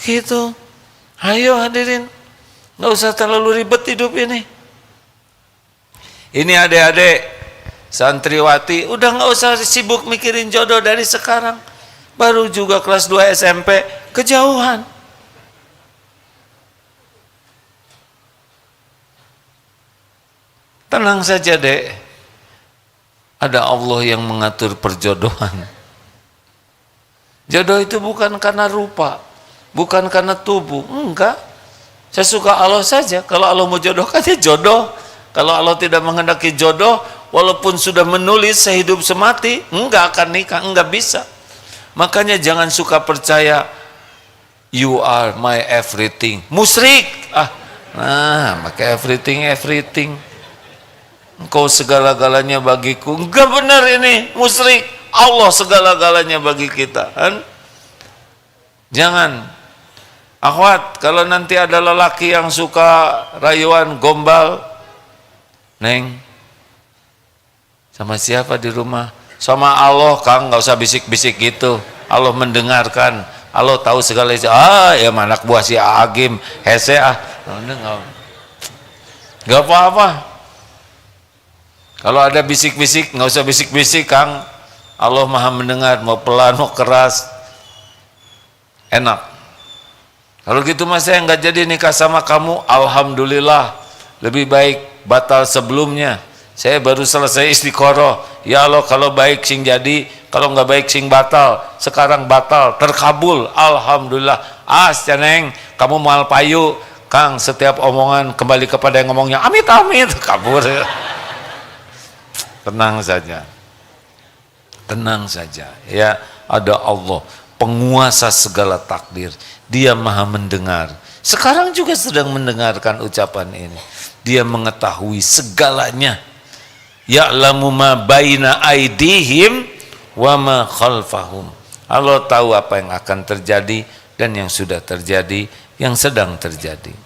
Gitu. Ayo hadirin, nggak usah terlalu ribet hidup ini. Ini adik-adik santriwati, udah nggak usah sibuk mikirin jodoh dari sekarang. Baru juga kelas 2 SMP, kejauhan. Tenang saja, Dek. Ada Allah yang mengatur perjodohan. Jodoh itu bukan karena rupa, bukan karena tubuh, enggak. Saya suka Allah saja. Kalau Allah mau jodohkan, ya jodoh. Kalau Allah tidak menghendaki jodoh, walaupun sudah menulis sehidup semati, enggak akan nikah, enggak bisa. Makanya jangan suka percaya you are my everything. Musyrik. Maka everything. Engkau segala-galanya bagiku. Enggak benar ini, musyrik. Allah segala-galanya bagi kita, kan? Jangan. Akhwat, kalau nanti ada lelaki yang suka rayuan gombal, Neng, sama siapa di rumah? Sama Allah, Kang, nggak usah bisik-bisik gitu. Allah mendengarkan, Allah tahu segala itu. Ya anak buah si Agim, hese nggak apa-apa. Kalau ada bisik-bisik, nggak usah bisik-bisik, Kang. Allah maha mendengar, mau pelan, mau keras, enak. Kalau gitu mas saya nggak jadi nikah sama kamu, alhamdulillah, lebih baik batal sebelumnya. Saya baru selesai istiqoroh, ya Allah kalau baik sing jadi, kalau nggak baik sing batal. Sekarang batal, terkabul, alhamdulillah. Ceneng, kamu mal payu, Kang, setiap omongan kembali kepada yang ngomongnya, amit, kabur. Tenang saja. Tenang saja, ya, ada Allah, penguasa segala takdir. Dia maha mendengar. Sekarang juga sedang mendengarkan ucapan ini. Dia mengetahui segalanya. Ya'lamu ma baina aidihim wa ma khalfahum. Allah tahu apa yang akan terjadi dan yang sudah terjadi, yang sedang terjadi.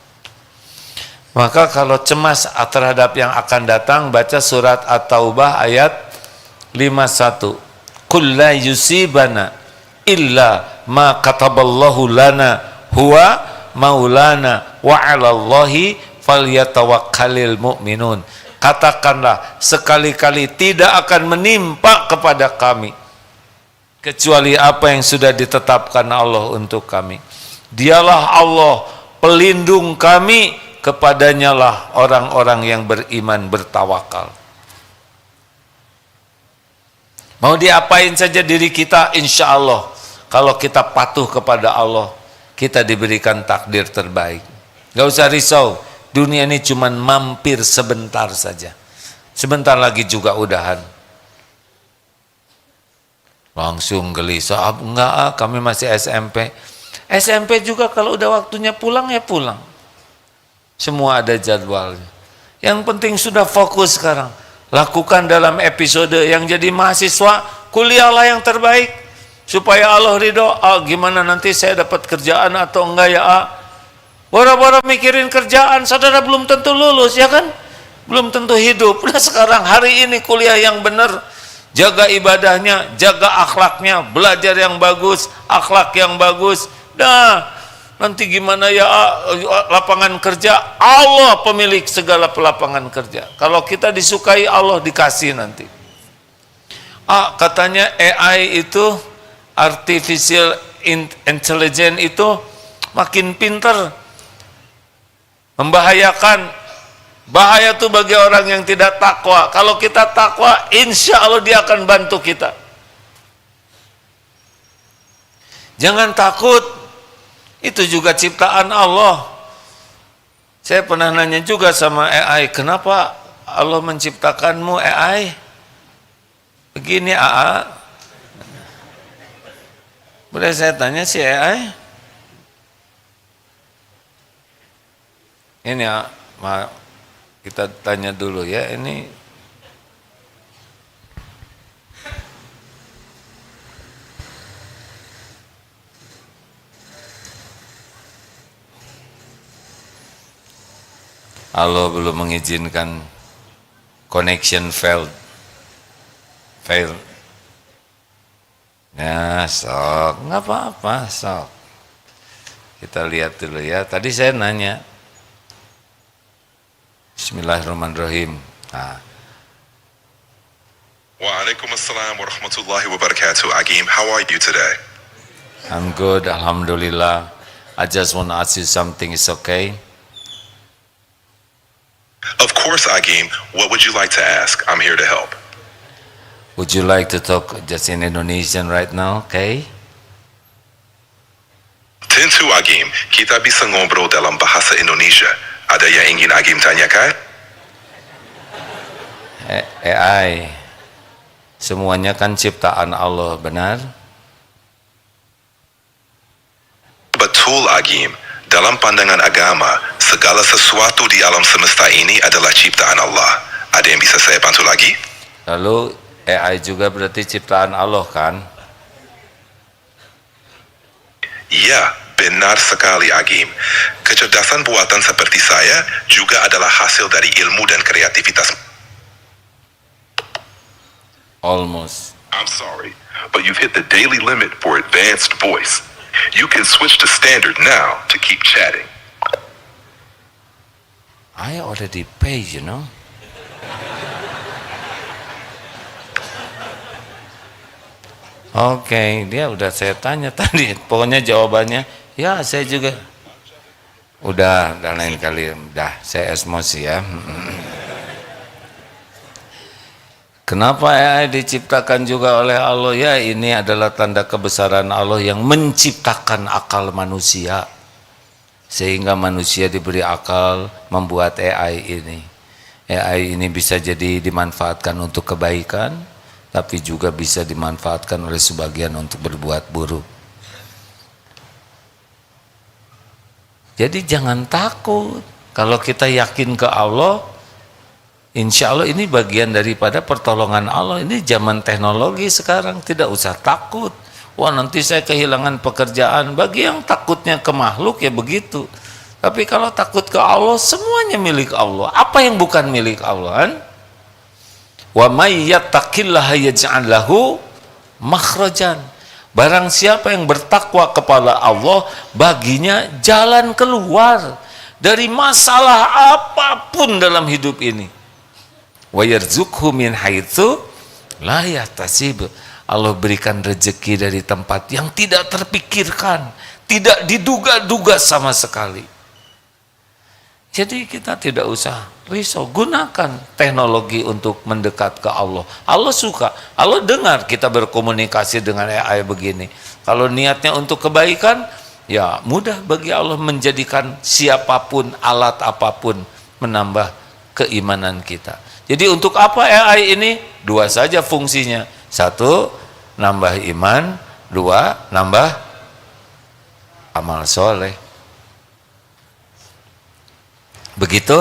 Maka kalau cemas terhadap yang akan datang, baca surat At-Taubah ayat 51. Qul la yusibana illa ma kataballahu lana huwa maulana wa 'alallahi falyatawakkalul mu'minun. Katakanlah, sekali-kali tidak akan menimpa kepada kami kecuali apa yang sudah ditetapkan Allah untuk kami. Dialah Allah pelindung kami, kepadanya lah orang-orang yang beriman bertawakal. Mau diapain saja diri kita, insya Allah kalau kita patuh kepada Allah, kita diberikan takdir terbaik. Gak usah risau, dunia ini cuma mampir sebentar saja. Sebentar lagi juga udahan. Langsung gelisah, enggak, kami masih SMP. SMP juga kalau udah waktunya pulang ya pulang. Semua ada jadwalnya. Yang penting sudah fokus sekarang. Lakukan dalam episode yang jadi mahasiswa, kuliahlah yang terbaik supaya Allah ridho. Gimana nanti saya dapat kerjaan atau enggak ya? Bora-bora mikirin kerjaan, saudara belum tentu lulus, ya kan? Belum tentu hidup. Nah sekarang hari ini kuliah yang benar, jaga ibadahnya, jaga akhlaknya, belajar yang bagus, akhlak yang bagus. Nah nanti gimana ya lapangan kerja, Allah pemilik segala lapangan kerja. Kalau kita disukai, Allah dikasih nanti. Katanya AI itu, artificial intelligence itu makin pinter, membahayakan. Bahaya tuh bagi orang yang tidak takwa. Kalau kita takwa, insya Allah dia akan bantu kita. Jangan takut. Itu juga ciptaan Allah. Saya pernah nanya juga sama AI, kenapa Allah menciptakanmu AI? Begini AA. Boleh saya tanya si AI? Ini ya, kita tanya dulu ya, ini Allah belum mengizinkan connection failed. Ya sok, nggak apa-apa sok. Kita lihat dulu ya. Tadi saya nanya. Bismillahirrahmanirrahim. Waalaikumsalam warahmatullahi wabarakatuh. Agim, how are you today? I'm good, alhamdulillah. I just want to ask you something, is okay? Of course, Agim. What would you like to ask? I'm here to help. Would you like to talk just in Indonesian right now? Okay? Tentu, Agim. Kita bisa ngobrol dalam bahasa Indonesia. Ada yang ingin Agim tanyakan? AI, semuanya kan ciptaan Allah, benar? Betul, Agim. Dalam pandangan agama, segala sesuatu di alam semesta ini adalah ciptaan Allah. Ada yang bisa saya bantu lagi? Lalu AI juga berarti ciptaan Allah kan? Ya, benar sekali, Agim. Kecerdasan buatan seperti saya juga adalah hasil dari ilmu dan kreativitas. Almost. I'm sorry, but you've hit the daily limit for advanced voice. You can switch to standard now to keep chatting. I already pay, you know. Oke, dia udah saya tanya tadi. Pokoknya jawabannya, ya saya juga. Udah lain kali, udah saya emosi ya. Kenapa AI diciptakan juga oleh Allah? Ya, ini adalah tanda kebesaran Allah yang menciptakan akal manusia. Sehingga manusia diberi akal membuat AI ini. AI ini bisa jadi dimanfaatkan untuk kebaikan, tapi juga bisa dimanfaatkan oleh sebagian untuk berbuat buruk. Jadi jangan takut. Kalau kita yakin ke Allah, insya Allah ini bagian daripada pertolongan Allah. Ini zaman teknologi sekarang, tidak usah takut. Wah, nanti saya kehilangan pekerjaan. Bagi yang takutnya ke makhluk ya begitu. Tapi kalau takut ke Allah, semuanya milik Allah. Apa yang bukan milik Allah kan? Wa may yattaqillaha yaj'al lahu makhrajan. Barang siapa yang bertakwa kepada Allah, baginya jalan keluar dari masalah apapun dalam hidup ini. Wa yarzuqhu min haitsu la yahtasib. Allah berikan rezeki dari tempat yang tidak terpikirkan, tidak diduga-duga sama sekali. Jadi kita tidak usah risau, gunakan teknologi untuk mendekat ke Allah. Allah suka, Allah dengar kita berkomunikasi dengan AI begini. Kalau niatnya untuk kebaikan, ya mudah bagi Allah menjadikan siapapun, alat apapun menambah keimanan kita. Jadi untuk apa AI ini? Dua saja fungsinya. Satu, nambah iman. Dua, nambah amal soleh. Begitu.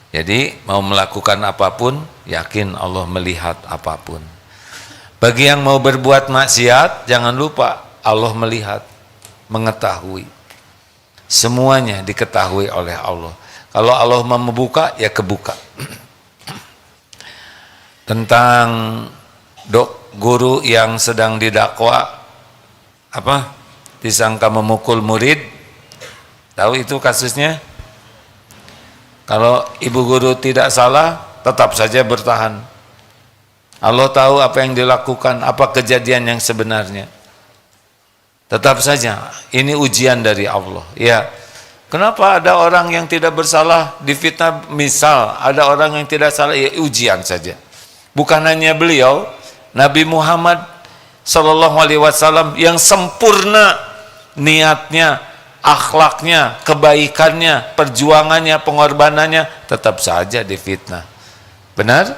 Jadi mau melakukan apapun, yakin Allah melihat apapun. Bagi yang mau berbuat maksiat, jangan lupa Allah melihat, mengetahui. Semuanya diketahui oleh Allah. Kalau Allah mau membuka, ya kebuka. Tentang guru yang sedang didakwa, disangka memukul murid. Tahu itu kasusnya? Kalau ibu guru tidak salah, tetap saja bertahan. Allah tahu apa yang dilakukan, apa kejadian yang sebenarnya. Tetap saja, ini ujian dari Allah. Ya, kenapa ada orang yang tidak bersalah difitnah? Misal, ada orang yang tidak salah, ya ujian saja. Bukan hanya beliau, Nabi Muhammad Sallallahu Alaihi Wasallam yang sempurna niatnya, akhlaknya, kebaikannya, perjuangannya, pengorbanannya, tetap saja difitnah. Benar?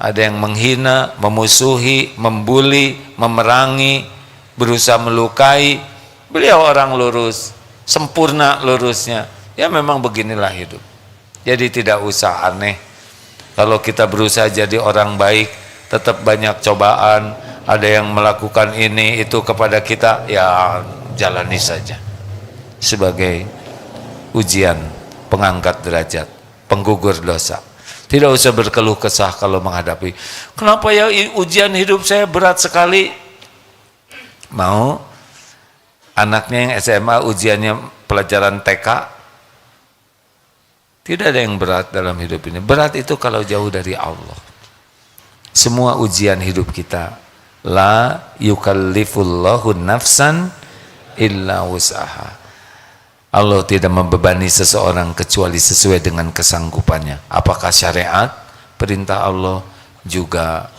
Ada yang menghina, memusuhi, membuli, memerangi, berusaha melukai. Beliau orang lurus, sempurna lurusnya. Ya memang beginilah hidup. Jadi tidak usah aneh. Kalau kita berusaha jadi orang baik, tetap banyak cobaan. Ada yang melakukan ini itu kepada kita, ya jalani saja. Sebagai ujian pengangkat derajat, penggugur dosa. Tidak usah berkeluh kesah kalau menghadapi. Kenapa ya ujian hidup saya berat sekali? Mau anaknya yang SMA ujiannya pelajaran TK? Tidak ada yang berat dalam hidup ini. Berat itu kalau jauh dari Allah. Semua ujian hidup kita. La yukallifullahu nafsan illa wus'aha. Allah tidak membebani seseorang kecuali sesuai dengan kesanggupannya. Apakah syariat, perintah Allah, juga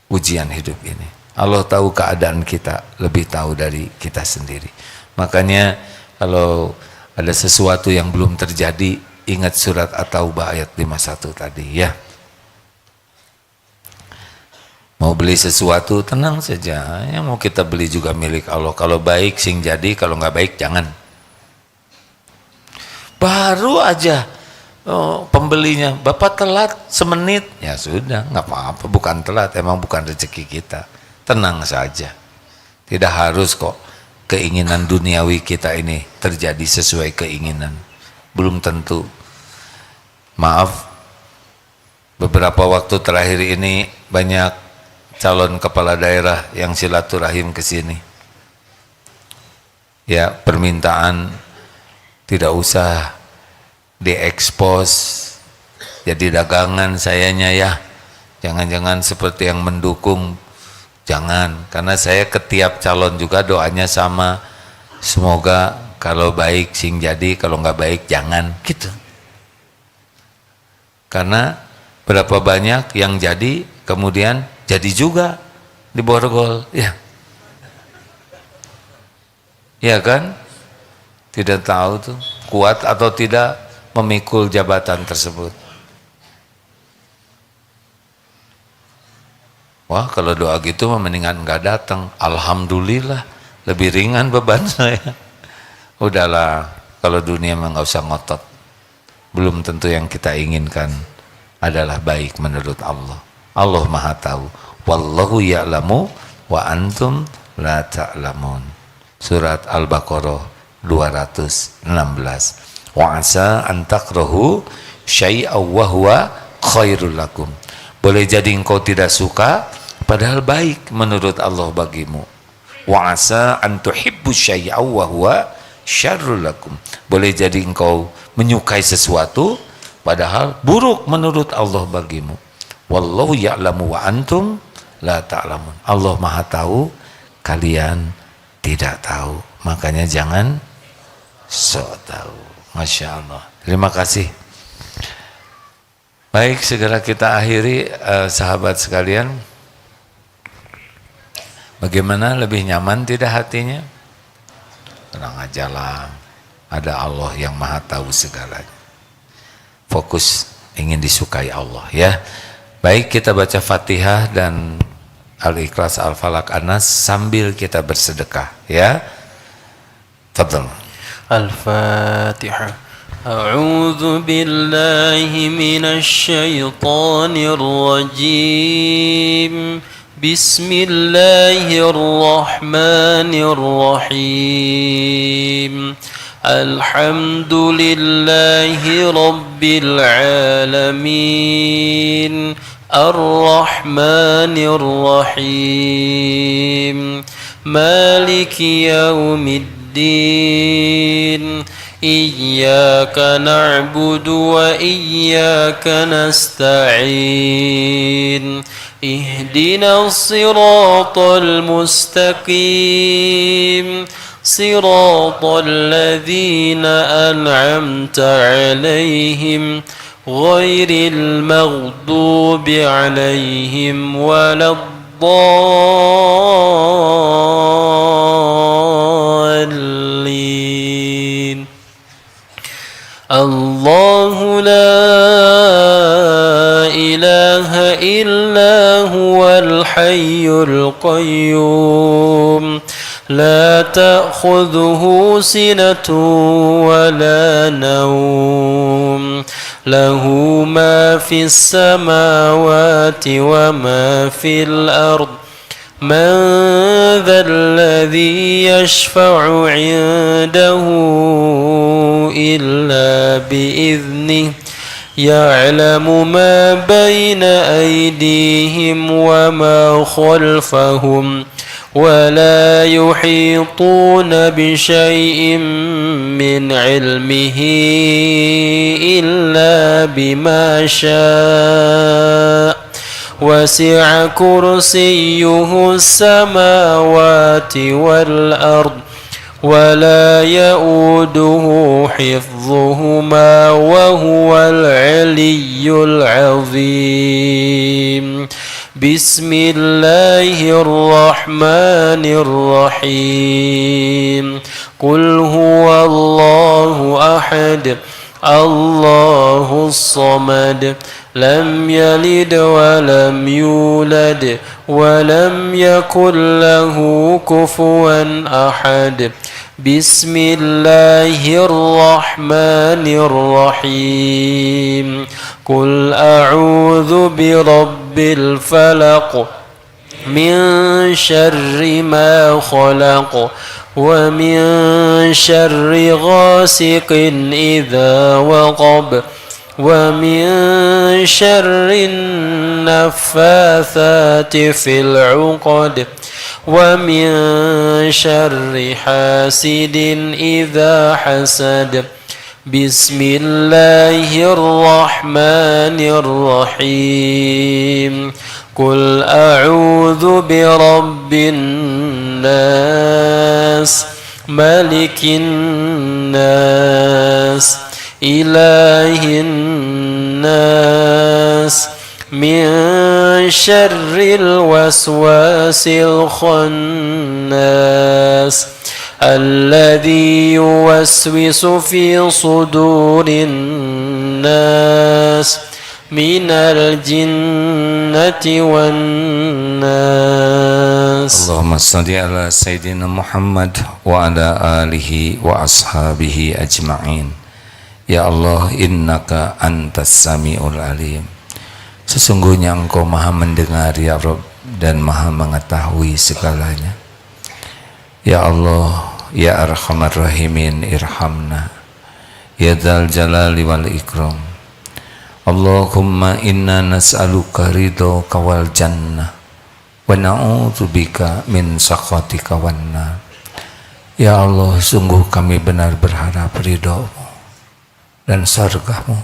ujian hidup ini. Allah tahu keadaan kita, lebih tahu dari kita sendiri. Makanya kalau ada sesuatu yang belum terjadi, ingat surat At-Taubah ayat 51 tadi ya. Mau beli sesuatu, tenang saja. Yang mau kita beli juga milik Allah. Kalau baik sing jadi, kalau nggak baik jangan. Baru aja pembelinya, Bapak telat semenit. Ya sudah, nggak apa-apa, bukan telat, emang bukan rezeki kita. Tenang saja. Tidak harus kok keinginan duniawi kita ini terjadi sesuai keinginan. Belum tentu. Maaf, beberapa waktu terakhir ini banyak calon kepala daerah yang silaturahim ke sini. Ya, permintaan tidak usah diekspos jadi dagangan sayanya ya. Jangan-jangan seperti yang mendukung, jangan. Karena saya ke tiap calon juga doanya sama. Semoga kalau baik sing jadi, kalau nggak baik jangan. Gitu. Karena berapa banyak yang jadi kemudian jadi juga di borgol, ya. Ya kan? Tidak tahu tuh kuat atau tidak memikul jabatan tersebut. Wah, kalau doa gitu mendingan nggak datang. Alhamdulillah, lebih ringan beban saya. Udahlah, kalau dunia mah nggak usah ngotot. Belum tentu yang kita inginkan adalah baik menurut Allah. Allah Maha tahu. Wallahu ya'lamu wa antum la ta'lamun. Surat Al-Baqarah 216. Wa asa an takrahu syai'aw wa huwa khairul lakum. Boleh jadi engkau tidak suka padahal baik menurut Allah bagimu. Wa asa an tuhibbu syai'aw wa huwa syarrul lakum. Boleh jadi engkau menyukai sesuatu padahal buruk menurut Allah bagimu. Wallahu ya'lamu wa antum la ta'lamun. Allah Maha tahu, kalian tidak tahu. Makanya jangan sok tahu. Masya Allah. Terima kasih. Baik, segera kita akhiri sahabat sekalian. Bagaimana, lebih nyaman tidak hatinya? Tenang aja lah. Ada Allah yang Maha tahu segalanya. Fokus ingin disukai Allah ya. Baik, kita baca Fatihah dan Al-Ikhlas, Al-Falaq, An-Nas sambil kita bersedekah ya. Fadhal. Al-Fatihah. A'udzu billahi minasy syaithanir rajim. Bismillahirrahmanirrahim. Alhamdulillahi rabbil alamin. Ar-Rahmanir Rahim. Maliki yaumiddin. Iyyaka na'budu wa iyyaka nasta'in. Ihdinas siratal mustaqim. Siratal ladzina an'amta 'alaihim ghairil maghdubi 'alaihim waladdallin. Allahu la ilaha illa huwal hayyul qayyum. لا تأخذه سنة ولا نوم له ما في السماوات وما في الأرض من ذا الذي يشفع عنده إلا بإذنه يعلم ما بين أيديهم وما خلفهم ولا يحيطون بشيء من علمه إلا بما شاء وسع كرسيه السماوات والأرض ولا يؤوده حفظهما وهو العلي العظيم بسم الله الرحمن الرحيم قل هو الله أحد الله الصمد لم يلد ولم يولد ولم يكن له كفوا أحد بسم الله الرحمن الرحيم قل أعوذ برب الفلق من شر ما خلق ومن شر غاسق إذا وقب ومن شر النفاثات في العقد ومن شر حاسد إذا حسد بسم الله الرحمن الرحيم قل أعوذ برب الناس ملك الناس إله الناس من شر الوسواس الخناس الذي يوسوس في صدور الناس من الجنة والناس اللهم صل على سيدنا محمد وعلى آله وأصحابه أجمعين. Ya Allah, innaka antas sami'ul alim. Sesungguhnya Engkau maha mendengar ya Rabb dan maha mengetahui segalanya. Ya Allah, ya Arhamar Rahimin, irhamna. Ya Dzal Jalali wal Ikram. Allahumma inna nas'aluka ridhaka wal jannah wa na'udzubika min sakhatika wan nar. Ya Allah, sungguh kami benar berharap ridha-Mu dan surga-Mu.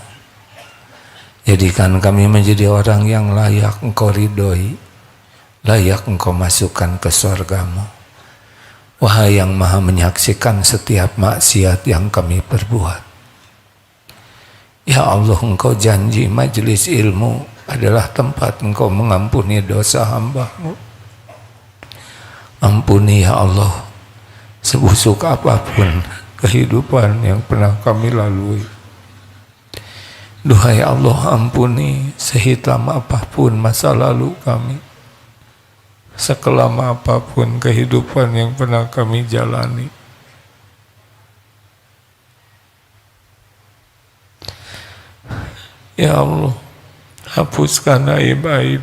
Jadikan kami menjadi orang yang layak Engkau ridhoi, layak Engkau masukkan ke surga-Mu. Wahai yang maha menyaksikan setiap maksiat yang kami perbuat. Ya Allah, Engkau janji majelis ilmu adalah tempat Engkau mengampuni dosa hamba-Mu. Ampuni ya Allah sebusuk apapun kehidupan yang pernah kami lalui. Duhai Allah, ampuni sehitam apapun masa lalu kami, sekelam apapun kehidupan yang pernah kami jalani. Ya Allah, hapuskan aib-aib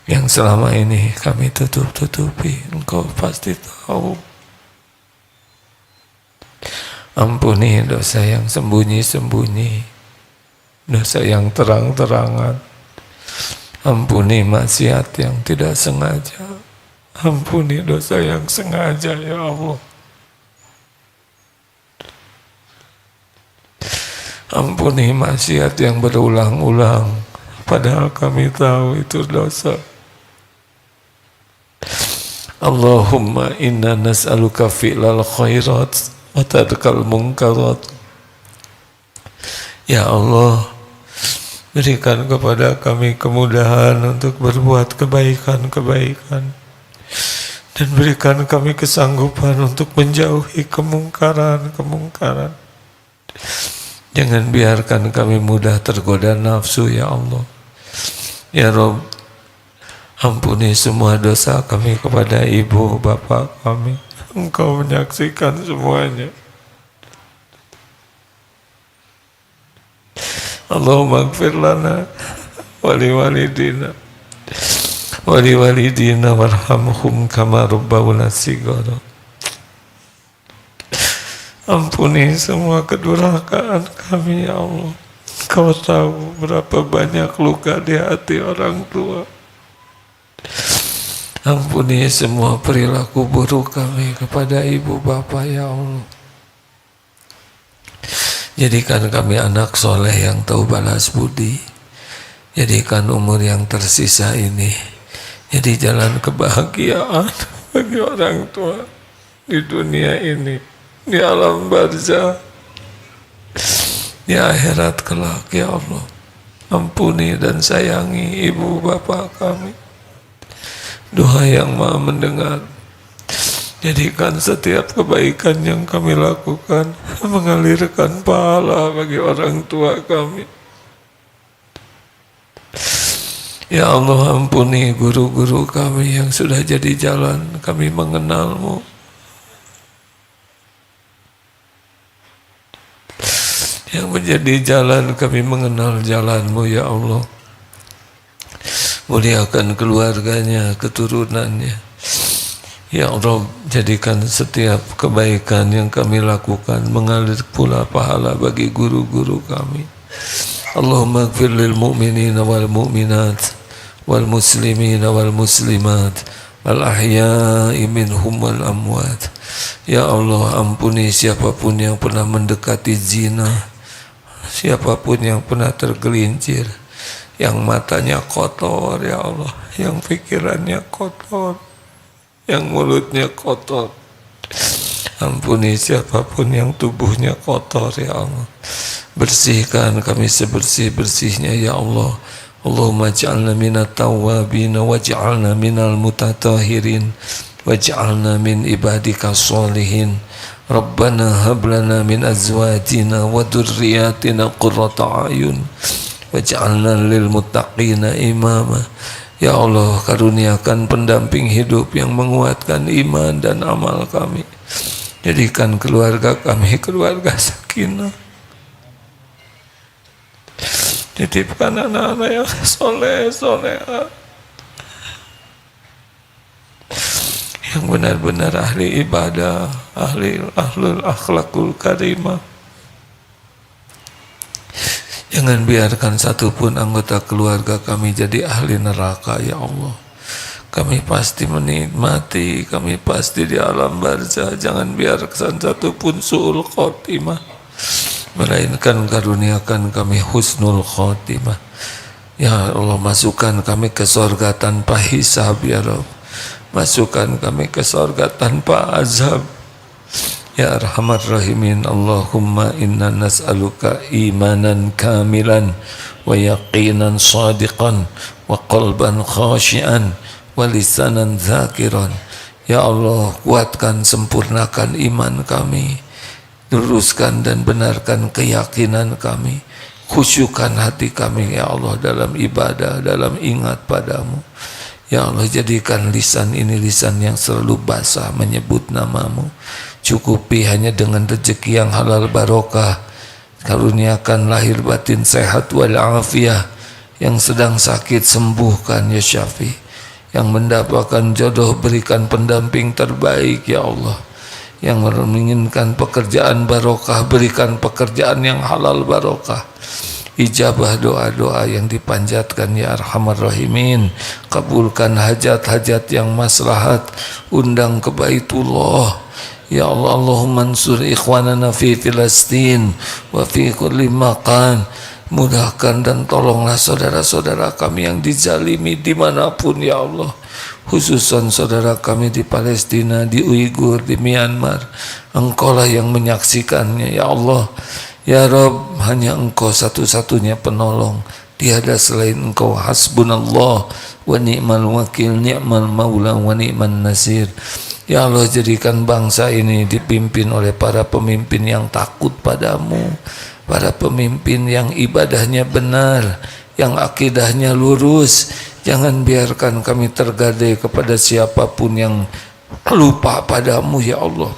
yang selama ini kami tutup-tutupi. Engkau pasti tahu. Ampuni dosa yang sembunyi-sembunyi, dosa yang terang-terangan. Ampuni maksiat yang tidak sengaja. Ampuni dosa yang sengaja ya Allah. Ampuni maksiat yang berulang-ulang, padahal kami tahu itu dosa. Allahumma inna nas'aluka fi'lal khairat wa tarkal munkarat. Ya Allah, berikan kepada kami kemudahan untuk berbuat kebaikan-kebaikan, dan berikan kami kesanggupan untuk menjauhi kemungkaran-kemungkaran. Jangan biarkan kami mudah tergoda nafsu ya Allah. Ya Rabb, ampuni semua dosa kami kepada ibu bapak kami. Engkau menyaksikan semuanya. Allahumma ighfir lana wali walidina warhamhum kama rabbawna shighara. Ampuni semua kedurhakaan kami ya Allah. Kau tahu berapa banyak luka di hati orang tua. Ampuni semua perilaku buruk kami kepada ibu bapa ya Allah. Jadikan kami anak soleh yang tahu balas budi. Jadikan umur yang tersisa ini jadi jalan kebahagiaan bagi orang tua. di dunia ini, di alam barzah, di akhirat kelak. Ya Allah, ampuni dan sayangi ibu bapak kami. Doa yang Maha mendengar, jadikan setiap kebaikan yang kami lakukan mengalirkan pahala bagi orang tua kami. Ya Allah, ampuni guru-guru kami yang sudah jadi jalan kami mengenalmu. Yang menjadi jalan kami mengenal jalanmu, ya Allah. Muliakan keluarganya, keturunannya. Ya Allah, jadikan setiap kebaikan yang kami lakukan mengalir pula pahala bagi guru-guru kami. Allahumma ighfir lil mu'minina wal mu'minat wal muslimina wal muslimat al ahya'i minhum wal amwat. Ya Allah, ampuni siapapun yang pernah mendekati zina, siapapun yang pernah tergelincir, yang matanya kotor, ya Allah, yang pikirannya kotor, yang mulutnya kotor. Ampuni siapapun yang tubuhnya kotor, ya Allah. Bersihkan kami sebersih-bersihnya, ya Allah. Allahumma ja'alna minat tawwabin waj'alna minal mutatahirin waj'alna min ibadika sholihin. Rabbana hablana min azwajina wa dhurriyyatina qurrata a'yun waj'alna lil muttaqina imama. Ya Allah, karuniakan pendamping hidup yang menguatkan iman dan amal kami. Jadikan keluarga kami keluarga sakinah. Titipkan anak-anak yang soleh-soleha, yang benar-benar ahli ibadah, ahlul akhlakul karimah. Jangan biarkan satupun anggota keluarga kami jadi ahli neraka, ya Allah. Kami pasti menikmati, kami pasti di alam barzah. Jangan biarkan satupun su'ul khotimah, melainkan karuniakan kami husnul khotimah. Ya Allah, masukkan kami ke surga tanpa hisab, ya Rabb. Masukkan kami ke surga tanpa azab, ya Arhamar Rahimin. Allahumma inna nas'aluka imanan kamilan wa yaqinan sadiqan wa qalban khashian wa lisanan zakiran. Ya Allah, kuatkan, sempurnakan iman kami, luruskan dan benarkan keyakinan kami, khusyukkan hati kami, ya Allah, dalam ibadah, dalam ingat padamu. Ya Allah, jadikan lisan ini lisan yang selalu basah menyebut namamu. Cukupi hanya dengan rezeki yang halal barokah. Karuniakan lahir batin sehat walafiat. Yang sedang sakit sembuhkan, ya Syafi. Yang mendapatkan jodoh berikan pendamping terbaik, ya Allah. Yang menginginkan pekerjaan barokah berikan pekerjaan yang halal barokah. Ijabah doa-doa yang dipanjatkan, ya Arhamar Rahimin. Kabulkan hajat-hajat yang maslahat. Undang ke Baitullah, ya Allah. Allahumma ansur ikhwanana fi Filastin wa fi kulli makan. Mudahkan dan tolonglah saudara-saudara kami yang dizalimi dimanapun, ya Allah. Khususan saudara kami di Palestina, di Uighur, di Myanmar. Engkaulah yang menyaksikannya, ya Allah. Ya Rabb, hanya Engkau satu-satunya penolong. Tiada selain Engkau. Hasbunallah wa ni'mal wakil, ni'mal maula wa ni'man nasir. Ya Allah, jadikan bangsa ini dipimpin oleh para pemimpin yang takut padamu, para pemimpin yang ibadahnya benar, yang akidahnya lurus. Jangan biarkan kami tergadai kepada siapapun yang lupa padamu, ya Allah.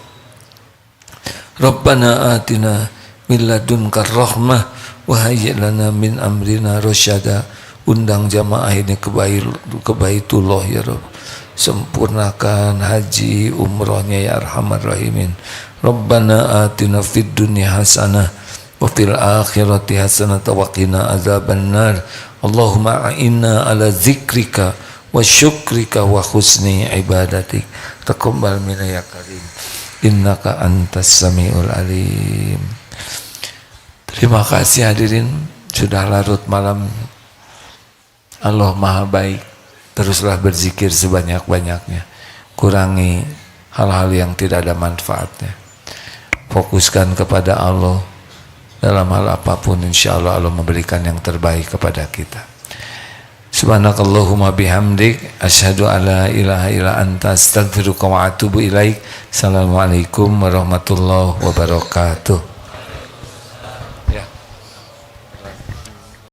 Rabbana atina min ladunka rahmah wa hayyi' lana min amrina rasyada. Undang jamaah ini ke Baitullah, ya Rabb. Sempurnakan haji umrohnya, ya Arhamar Rahimin. Rabbana atina fid dunya hasanah wa fil akhirati hasanah wa qina adzabannar. Allahumma a'inna ala zikrika wa syukrika wa husni ibadatik. Taqabbal minna ya karim, innaka antas samiul alim. Terima kasih hadirin, sudah larut malam. Allah Maha Baik. Teruslah berzikir sebanyak-banyaknya. Kurangi hal-hal yang tidak ada manfaatnya. Fokuskan kepada Allah dalam hal apapun, insya Allah Allah memberikan yang terbaik kepada kita. Subhanakallahumma bihamdik asyhadu alla ilaha illa anta astaghfiruka wa atubu ilaik. Assalamualaikum warahmatullahi wabarakatuh.